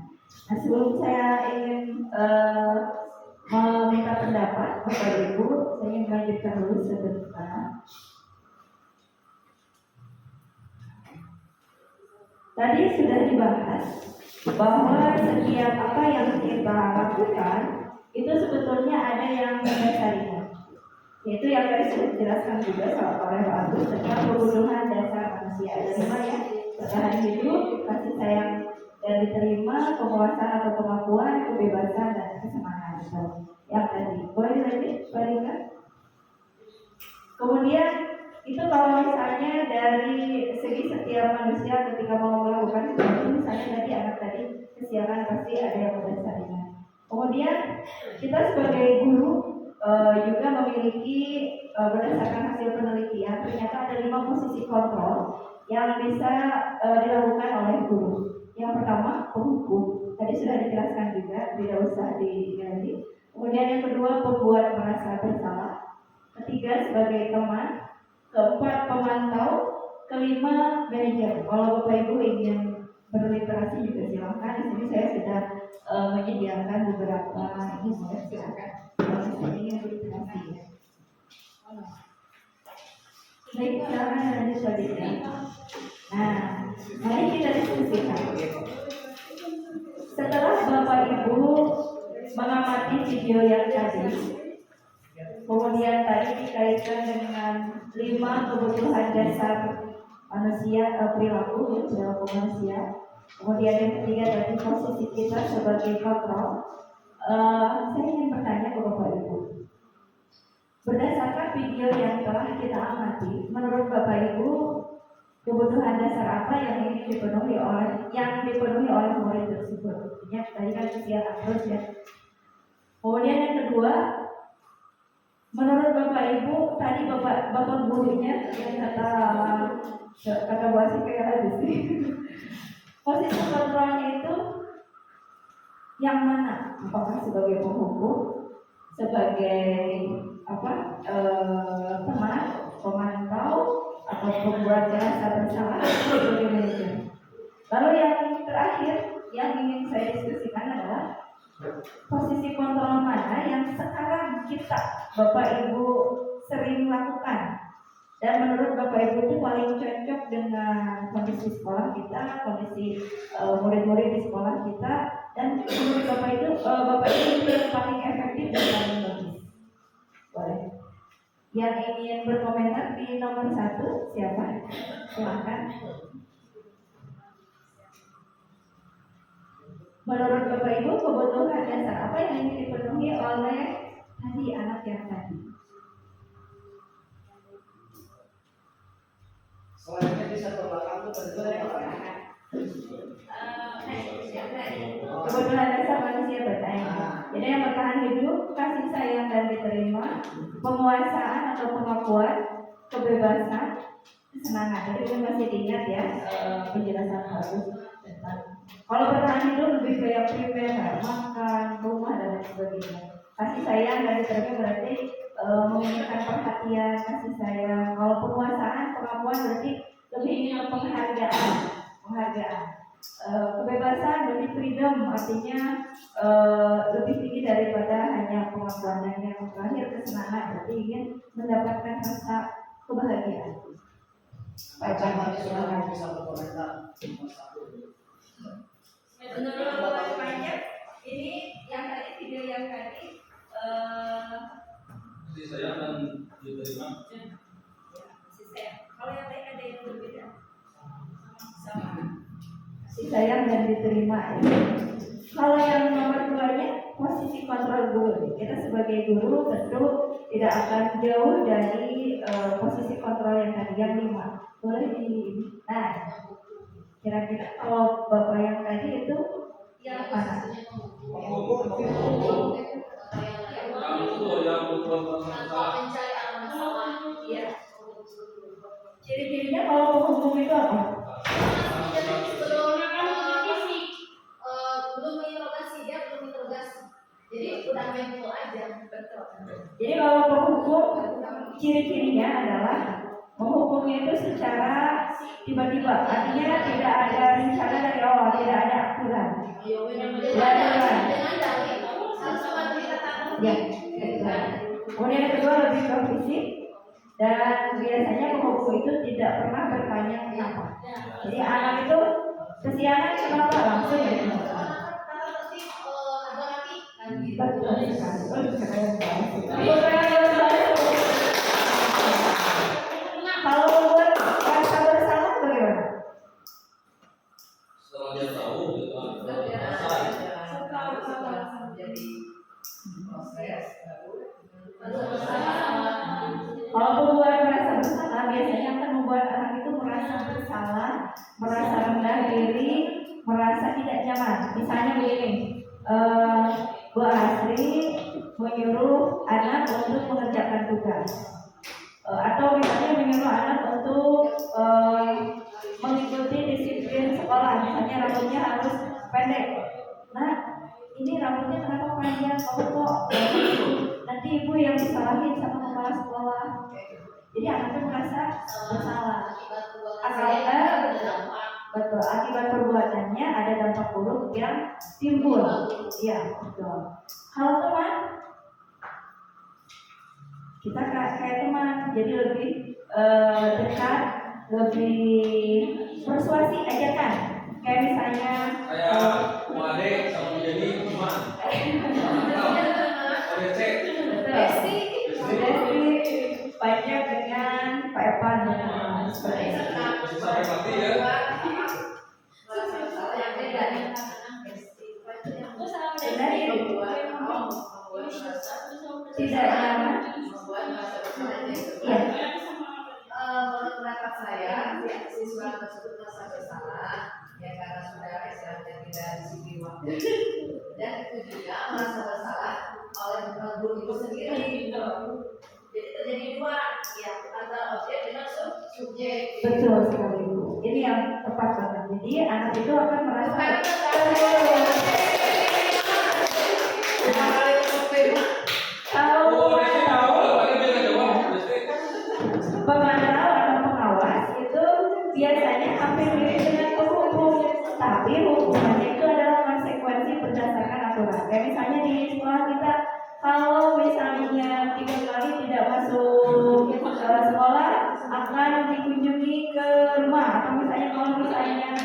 Nah, sebelum saya ingin meminta pendapat Bapak Ibu, saya ingin melanjutkan dulu sebentar. Tadi sudah dibahas bahwa setiap apa yang kita lakukan itu sebetulnya ada yang mendasarinya, yaitu yang tadi sudah dijelaskan juga oleh Pak Agus tentang kebutuhan dasar manusia. Ada 5 ya: bertahan hidup, kasih sayang dan diterima, penguasaan atau pengakuan, kebebasan dan kesenangan. Yang tadi boleh lagi, Pak. Kemudian itu kalau misalnya dari segi setiap manusia ketika mau melakukan sesuatu, misalnya tadi anak tadi kesiapan pasti ada yang mendasarinya. Kemudian kita sebagai guru juga memiliki berdasarkan hasil penelitian ternyata ada 5 posisi kontrol yang bisa dilakukan oleh guru. Yang pertama penghukum, tadi sudah dijelaskan juga, tidak usah digali. Kemudian yang kedua pembuat merasa bersalah, ketiga sebagai teman, keempat pemantau, kelima manajer. Kalau Bapak Ibu ingin berliterasi juga silakan. Di sini saya sudah menyediakan beberapa ini, silakan. Kalau ingin berliterasi ya. Baik, silakan lanjut selanjutnya. Nah, mari kita diskusikan. Setelah Bapak Ibu mengamati video yang tadi, kemudian tadi dikaitkan dengan 5 kebutuhan dasar manusia atau perilaku manusia. Kemudian yang ketiga dari posisi kita sebagai kontrol. Saya ingin bertanya ke Bapak Ibu. Berdasarkan video yang telah kita amati, menurut Bapak Ibu, kebutuhan dasar apa yang ingin dipenuhi oleh murid tersebut? Ya, tadi kan kegiatan terus ya. Kemudian yang kedua, menurut Bapak Ibu, tadi Bapak gurunya yang kata bahasa kayak habis sih. Posisi kontrolnya itu yang mana? Apakah sebagai penghukum, sebagai teman, pemantau, atau pembuat rasa bersalah, atau sebagai manajer? Lalu yang terakhir yang ingin saya diskusikan adalah posisi kontrol mana yang sekarang kita, Bapak Ibu, sering lakukan, dan menurut Bapak Ibu itu paling cocok dengan kondisi sekolah kita, kondisi murid-murid di sekolah kita, dan menurut Bapak Ibu itu yang paling efektif dan paling bagus. Boleh. Yang ingin berkomentar di nomor 1 siapa? Silakan. Menurut Bapak Ibu, kebutuhan dasar apa yang ingin dipenuhi oleh tadi anak yang tadi? Selanjutnya bisa ke belakang tuh Kebutuhan dasar manusia bertanya. Jadi yang bertahan hidup, kasih sayang dan diterima, penguasaan atau pengakuan, kebebasan, kesenangan. Jadi itu masih diingat ya penjelasan bagus. Kalau bertahan hidup lebih ke yang primer, makan, rumah dan lain sebagainya. Kasih sayang dan diterima berarti menginginkan perhatian, kasih sayang. Kalau penguasaan, pengakuan berarti lebih ingin penghargaan. Kebebasan lebih freedom, artinya lebih tinggi daripada hanya pengakuan. Dan yang terakhir kesenangan, berarti ingin mendapatkan rasa kebahagiaan. Baik, silakan bisa berkomentar. Menurut Bapak banyak, ini yang tadi video yang tadi Kasih sayang dan diterima. kasih sayang. Kalau yang lain ada yang berbeda? Sama. Kasih sayang dan diterima. Kalau yang nomor 2-nya posisi kontrol guru. Kita sebagai guru tentu tidak akan jauh dari posisi kontrol yang tadi yang 5. Boleh di kira-kira kalau Bapak yang tadi itu yang mana? Yang berbuat masalah. Iya. Ciri-cirinya kalau penghukum itu apa? Sebelumnya kan fisik belum interogasi, dia belum interogasi. Jadi udah mental aja. Betul. Jadi kalau penghukum ciri-cirinya adalah menghukumnya itu secara tiba-tiba, artinya tidak ada rencana dari awal, tidak ada aturan. Dengan dalil harus mematuhi kata Ya. Kemudian yang kedua lebih ke fisik, dan biasanya penghukum itu tidak pernah bertanya kenapa. Jadi anak itu kesiangan kenapa langsung ya. Betul sekali. Kalau membuat rasa bersalah bagaimana? Setelah dia tahu, dia Jadi proses Kalau membuat merasa bersalah, biasanya akan membuat anak itu merasa bersalah, merasa rendah diri, merasa tidak nyaman. Misalnya begini, Bu Asri menyuruh anak untuk mengerjakan tugas, atau misalnya menyuruh anak untuk mengikuti disiplin sekolah, misalnya rambutnya harus pendek. Nah, ini rambutnya kenapa panjang? Kamu kok nanti ibu yang disalahin sama kepala sekolah. Jadi anaknya merasa bersalah. Betul, akibat perbuatannya ada dampak buruk yang timbul. Iya, betul. Kalau teman, kita kayak teman, jadi lebih dekat, lebih persuasi, ajakan. Kayak misalnya Ade sama jadi gimana? Desi banyak dengan Pak Evan seperti itu. Sampai mati ya. tidak nyaman. Membuat merasa bersalah. Iya. Menurut pendapat saya, siswa tersebut merasa bersalah ya karena sudah istilahnya tidak disiplin waktu, dan itu juga merasa bersalah oleh guru itu sendiri. Jadi terjadi dua, ya, antara objek dengan subjek. Betul sekali Bu. Ini yang tepat banget. Jadi anak itu akan merasa pemantau atau pengawas itu biasanya hampir mirip dengan penghukum, tapi hukumannya itu adalah konsekuensi berdasarkan aturan. Kayak misalnya di sekolah kita, kalau misalnya 3 kali tidak masuk sekolah akan dikunjungi ke rumah, atau misalnya kalau misalnya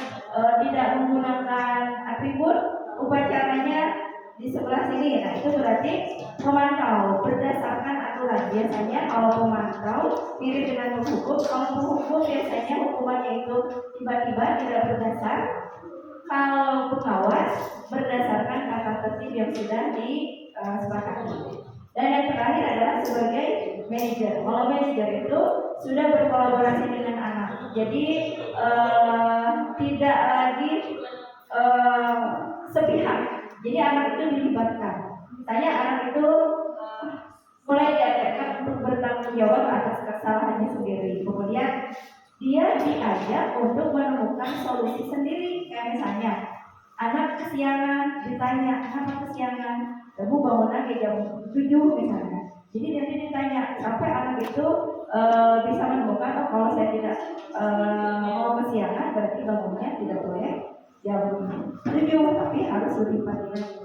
tidak menggunakan atribut upacaranya di sebelah sini. Nah itu berarti pemantau berdasarkan aturan. Biasanya kalau pemantau mirip dengan penghukum, kalau penghukum biasanya hukumannya itu tiba-tiba tidak berdasar. Kalau pengawas berdasarkan kata tertib yang sudah disepakati. Dan yang terakhir adalah sebagai manajer. Kalau manajer itu sudah berkolaborasi dengan anak, jadi tidak lagi sepihak. Jadi anak itu dilibatkan. Misalnya anak itu mulai diajarkan untuk bertanggung jawab atas kesalahannya sendiri. Kemudian dia diajak untuk menemukan solusi sendiri. Kayak misalnya anak kesiangan, ditanya kenapa kesiangan, kamu bangun lagi jam 7 misalnya. Jadi nanti ditanya sampai anak itu bisa menemukan, oh kalau saya tidak mau kesiangan berarti bangunnya tidak boleh jam 7, tapi harus lebih pagi lagi.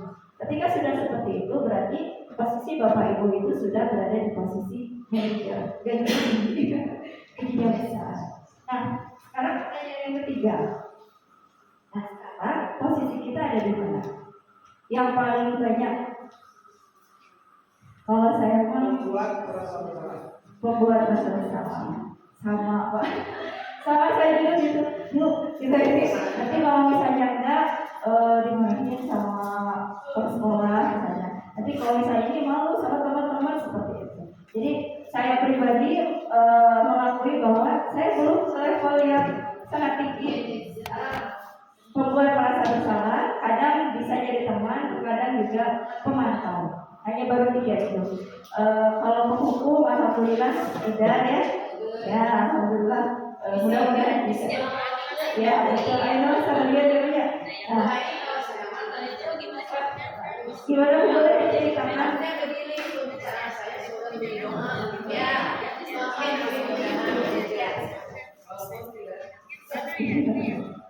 Ketika sudah seperti itu berarti posisi bapak ibu itu sudah berada di posisi manajer, gajinya besar. Nah sekarang pertanyaan yang ketiga. Nah sekarang posisi kita ada di mana? Yang paling banyak, kalau saya Membuat merasa bersalah. membuat rasa bersalah sama Pak, sama saya juga gitu. Yuk kita ini nanti kalau misalnya enggak dimarahin sama sekolah misalnya. Nanti kalau misalnya ini malu sama teman-teman seperti itu. Jadi saya pribadi mengakui bahwa saya belum selevel yang sangat tinggi. Membuat merasa bersalah, kadang bisa jadi teman, kadang juga pemantau. Hanya baru 3 itu. Kalau penghukum, alhamdulillah tidak ya. Ya, alhamdulillah. Mudah-mudahan bisa. Ya, betul. Ayo, sama dia dulunya. Nah, gimana boleh diceritakan?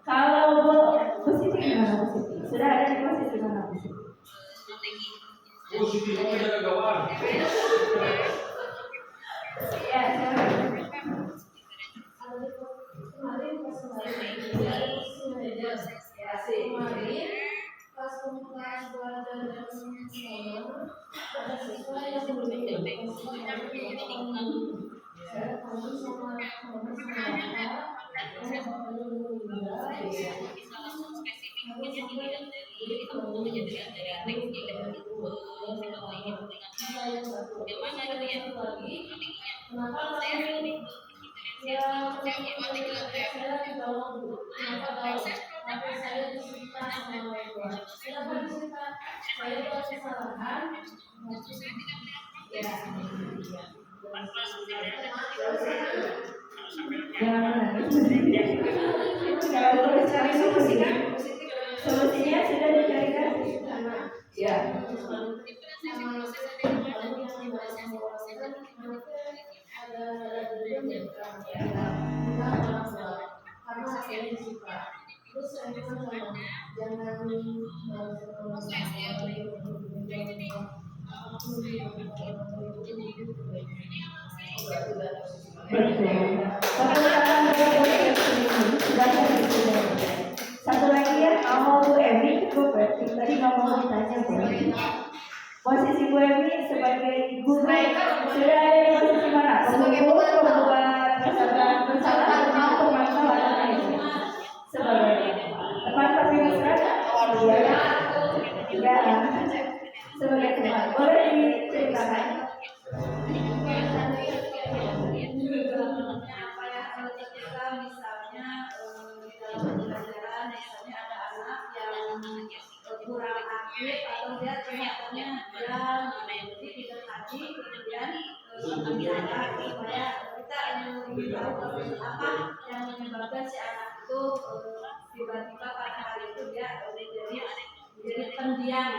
Kalau posisi gimana posisi? Sudah ada di posisi mana posisi? Posisi kamu jaga gawang. Ya, silakan. Kemarin pas pembukaan buat dan saya ada siswa yang belum saya Solusinya sudah dicarikan. Ya. Satu lagi ya, kalau Bu Emi cukup ya. Tadi nggak mau ditanya Bu Emi. Posisi Bu Emi sebagai guru sudah ada di posisi mana? Sebagai pembuat kesalahan atau pemantau atau ini? Sebagai teman tapi mesra? Iya. Ya. Sebagai teman. Boleh diceritakan sakit atau dia kesehatannya kurang, jadi didekati kemudian bicara supaya kita ingin tahu apa yang menyebabkan si anak itu tiba-tiba pada hari itu dia jadi pendiam.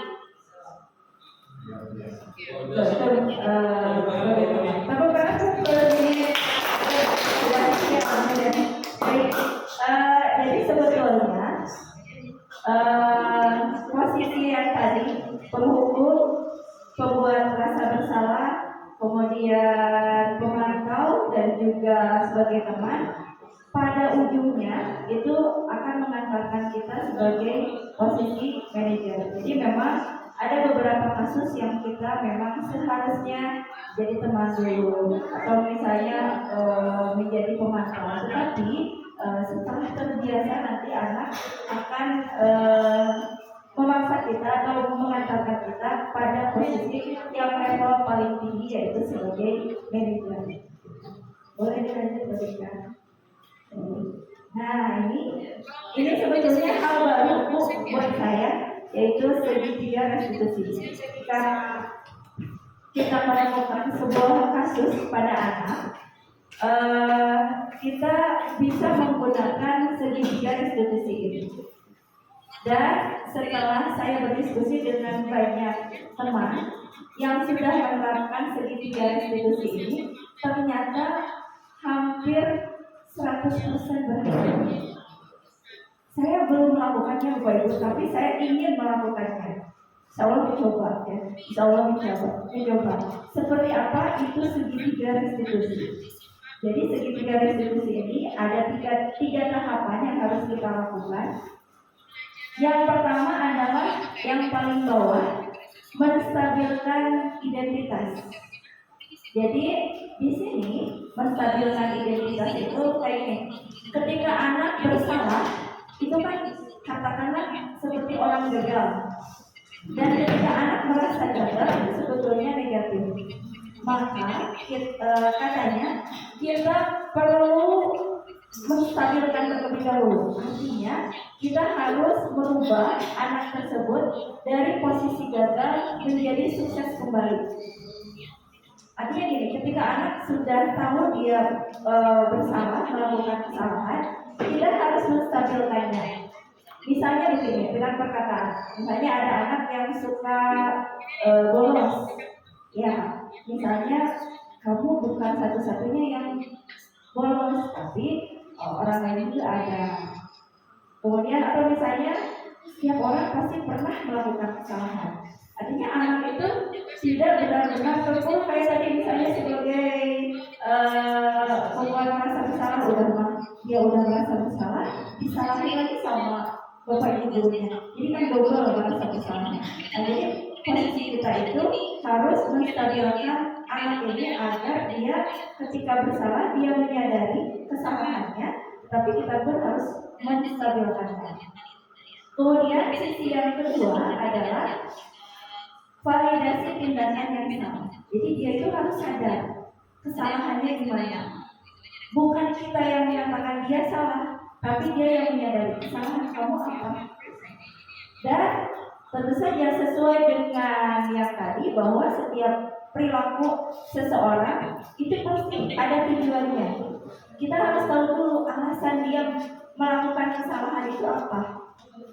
Jadi sebetulnya posisi yang tadi penghukum, pembuat rasa bersalah, kemudian pemantau dan juga sebagai teman, pada ujungnya itu akan mengantarkan kita sebagai posisi manajer. Jadi memang ada beberapa kasus yang kita memang seharusnya jadi teman dulu atau misalnya menjadi pemantau, tetapi setelah terbiasa nanti anak akan memaksa kita atau mengantarkan kita pada posisi yang level paling tinggi, yaitu sebagai manajer. Boleh dilanjut berikan. Nah ini sebetulnya hal baru buat saya, yaitu segitiga restitusi. Karena kita menemukan sebuah kasus pada anak, kita bisa menggunakan segitiga restitusi ini. Dan setelah saya berdiskusi dengan banyak teman yang sudah menerapkan segitiga restitusi ini, ternyata hampir 100% berhasil. Saya belum melakukannya Bapak Ibu, tapi saya ingin melakukannya. Insya Allah mencoba ya. Insya Allah mencoba. Seperti apa itu segitiga restitusi? Jadi segitiga restitusi ini ada tiga tahapan yang harus kita lakukan. Yang pertama adalah yang paling bawah, menstabilkan identitas. Jadi di sini menstabilkan identitas itu kayak ini. Ketika anak bersalah, itu kan katakanlah seperti orang gagal. Dan ketika anak merasa gagal, itu sebetulnya negatif. Maka katanya kita perlu menstabilkan terlebih dahulu. Artinya kita harus merubah anak tersebut dari posisi gagal menjadi sukses kembali. Artinya gini, ketika anak sudah tahu dia bersalah, melakukan kesalahan, kita harus menstabilkannya. Misalnya begini, dengan perkataan, misalnya ada anak yang suka bolos, ya, misalnya kamu bukan satu-satunya yang bolos, tapi orang lain juga ada. Kemudian atau misalnya setiap orang pasti pernah melakukan kesalahan. Artinya anak itu tidak benar-benar terpuruk kayak tadi misalnya sebagai pembuat merasa bersalah, dia udah merasa bersalah, disalahin lagi sama bapak ibu gurunya. Jadi kan double merasa bersalah. Nah, jadi posisi kita itu harus menstabilkan anak ini agar dia ketika bersalah dia menyadari kesalahannya, tapi kita pun harus menstabilkannya. Kemudian sisi yang kedua adalah validasi tindakan yang salah. Jadi dia itu harus sadar kesalahannya gimana. Bukan kita yang menyatakan dia salah, tapi dia yang menyadari kesalahan kamu apa. Dan tentu saja sesuai dengan yang tadi bahwa setiap perilaku seseorang itu pasti ada tujuannya. Kita harus tahu dulu alasan dia melakukan kesalahan itu apa.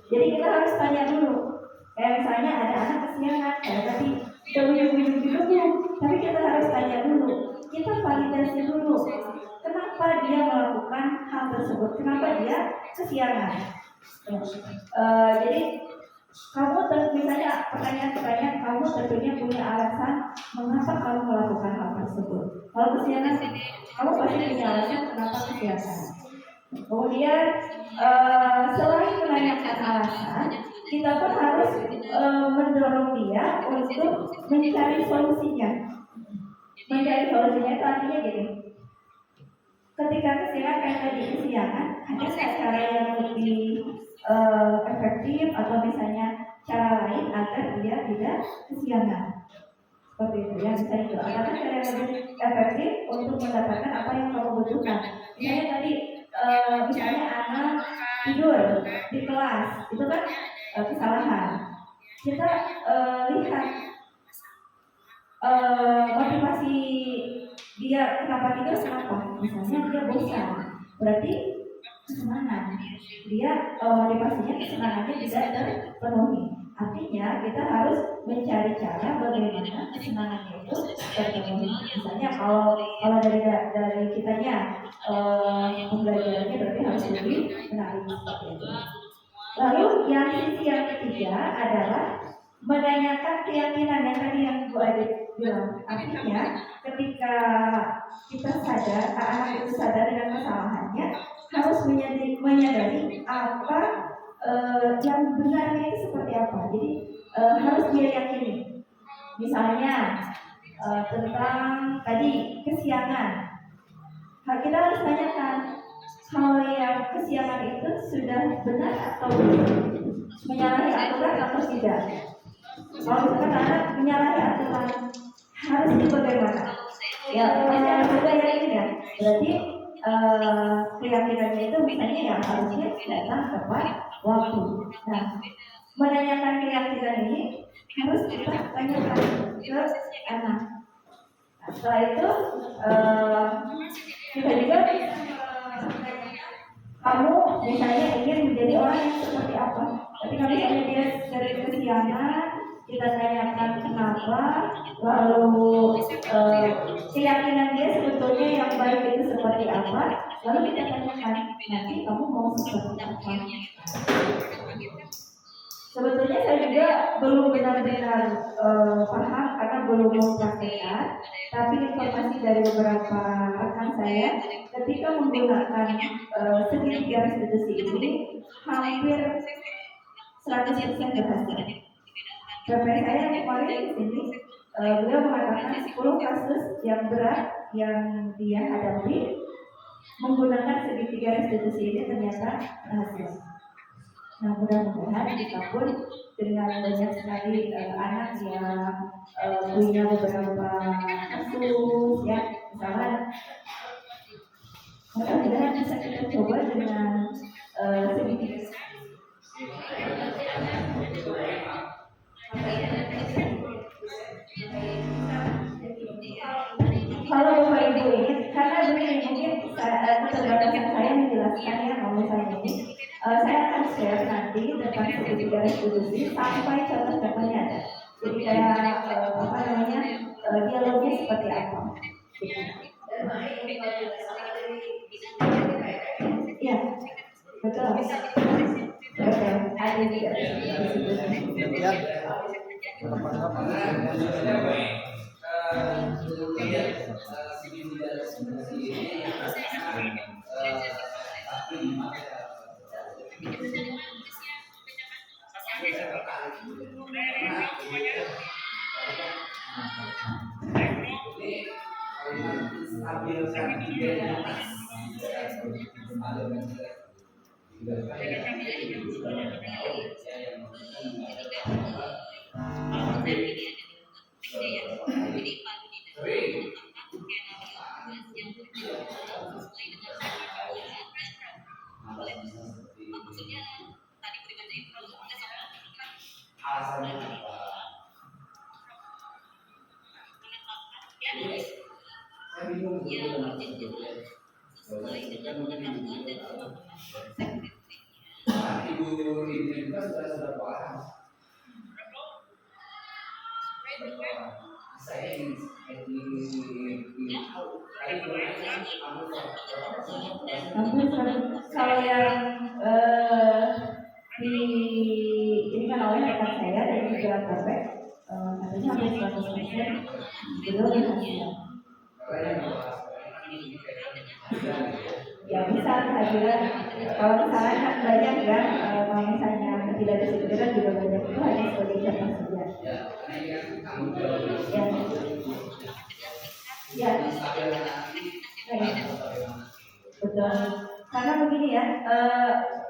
Jadi kita harus tanya dulu. Kayak misalnya ada anak kesiangan, kayak tadi dulu, tapi kita harus tanya dulu. Kita validasi dulu. Kenapa dia melakukan hal tersebut? Kenapa dia kesiangan? Jadi kamu misalnya pertanyaan kamu tentunya punya alasan mengapa kamu melakukan hal tersebut. Kalau kesiangan, kamu pasti punya alasan kenapa kesiangan. Kemudian selain menanyakan alasan, kita pun harus mendorong dia untuk mencari solusinya. Mencari solusinya itu artinya gini. Ketika kesiangan kayak tadi kesiangan, ada cara yang lebih efektif atau misalnya cara lain agar dia tidak kesiangan. Seperti itu ya, misalnya itu. Apakah cara yang lebih efektif untuk mendapatkan apa yang kamu butuhkan? Misalnya tadi, misalnya anak tidur di kelas, itu kan kesalahan. kita lihat motivasi dia kenapa tidur kenapa. Misalnya dia bosan, berarti kesenangan. Dia motivasinya kesenangannya tidak terpenuhi. Artinya kita harus mencari cara bagaimana kesenangannya itu terpenuhi. Misalnya kalau dari kitanya pembelajarannya berarti harus lebih menarik seperti itu. Lalu sisi yang ketiga adalah menanyakan keyakinan yang tadi yang Bu Adit bilang. Artinya ketika kita sadar, anak itu sadar dengan kesalahannya, harus menyadari apa yang benarnya itu seperti apa. Jadi harus dia yakini. Misalnya tentang tadi kesiangan, kita harus tanyakan kalau yang kesiangan itu sudah benar atau menyalahi aturan atau tidak. Kalau misalkan anak menyalahi aturan, harusnya bagaimana? Ya, pertanyaan juga ya ini ya. Berarti keyakinannya itu misalnya yang harusnya datang tepat waktu. Nah, menanyakan keyakinan ini harus kita tanyakan ke anak. Nah, setelah itu kita juga kamu misalnya ingin menjadi orang yang seperti apa? Tapi kalau misalnya dia dari kesiangan, kita tanyakan kenapa, lalu keyakinan dia sebetulnya yang baik itu seperti apa, lalu kita tanyakan nanti kamu mau seperti apa. Sebetulnya saya juga belum benar-benar paham karena belum mempraktekkan, tapi informasi dari beberapa rekan saya ketika menggunakan segitiga restitusi ini hampir 100% berhasil. Sampai saya kemarin di sini beliau mengatakan 10 kasus yang berat yang dia hadapi menggunakan segitiga restitusi ini ternyata berhasil. Nah, mudah-mudahan kita pun dengan banyak sekali anak yang punya beberapa kasus ya, misalnya mudah-mudahan bisa kita coba dengan sedikit. Kalau Bapak Ibu ingin, karena begini mungkin keterbatasan saya menjelaskan ya kalau misalnya ini. Saya akan share nanti tentang segitiga restitusi sampai contoh-contohnya ada. Jadi kayak dialognya seperti apa. Iya, betul. Betul. Ada di kalau yang diinginkan oleh rekan saya dan juga Bapak, katanya hampir 100% belum berhasil. Ya bisa kehadiran, kalau misalnya kan banyak kan, kalau misalnya tidak disebutkan juga banyak, itu hanya sebagai contoh saja. Ya, betul. Karena begini ya,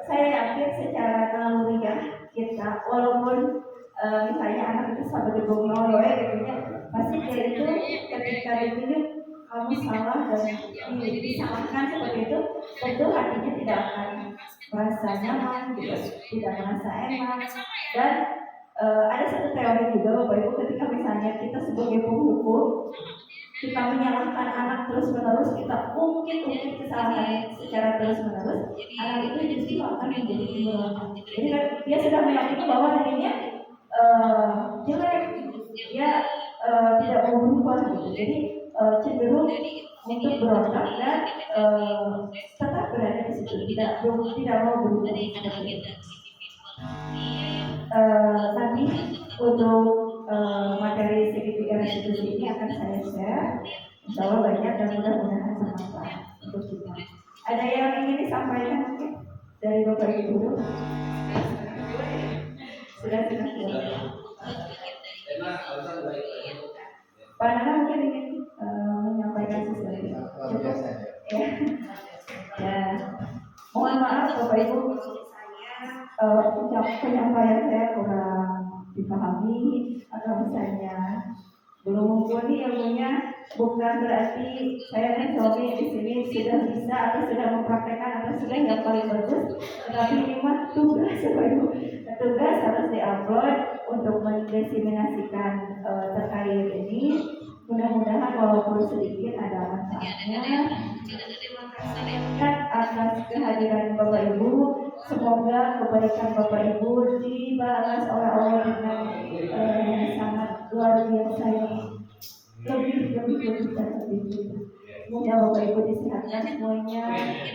saya yakin secara naluriah kita, walaupun misalnya anak itu sampai dibongong gitu ya, pasti dia itu ketika dipilih kamu salah dan disalahkan seperti itu, tentu hatinya tidak akan merasa nyaman, tidak merasa enak, dan ada satu teori juga Bapak Ibu, ketika misalnya kita sebagai penghukum kita menyalahkan anak terus menerus, kita ungkit kesalahan secara terus menerus, anak itu justru akan menjadi pemberontak. Jadi kan dia sudah meyakini bahwa dirinya jelek, dia tidak mau berubah gitu. Jadi cenderung untuk berontak dan tetap berada di situ, tidak mau berubah. Nanti untuk materi segitiga restitusi ini akan saya share, insya Allah banyak dan mudah-mudahan bermanfaat untuk kita. Ada yang ingin disampaikan mungkin dari Bapak Ibu? Sudah. Pak Nana mungkin ingin menyampaikan sesuatu. Cukup? Ya. Mohon maaf Bapak Ibu, penyampaian saya kurang dipahami atau misalnya belum mumpuni ilmunya, bukan berarti saya dan suami di sini sudah bisa atau sudah mempraktekkan atau sudah yang paling bagus, tetapi ini mah tugas tugas harus diupload untuk mendiseminasikan terkait ini. Mudah-mudahan walaupun sedikit ada manfaatnya. Atas kehadiran Bapak Ibu, semoga kebaikan Bapak Ibu dibalas oleh Allah dengan yang sangat luar biasa, yang lebih semoga Bapak Ibu disehatkan semuanya,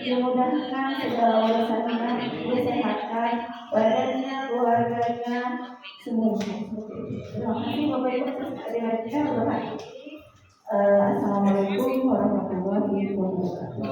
dimudahkan segala urusannya, disehatkan badannya, keluarganya, semuanya. Terima kasih Bapak Ibu atas kehadirannya. Assalamualaikum warahmatullahi wabarakatuh.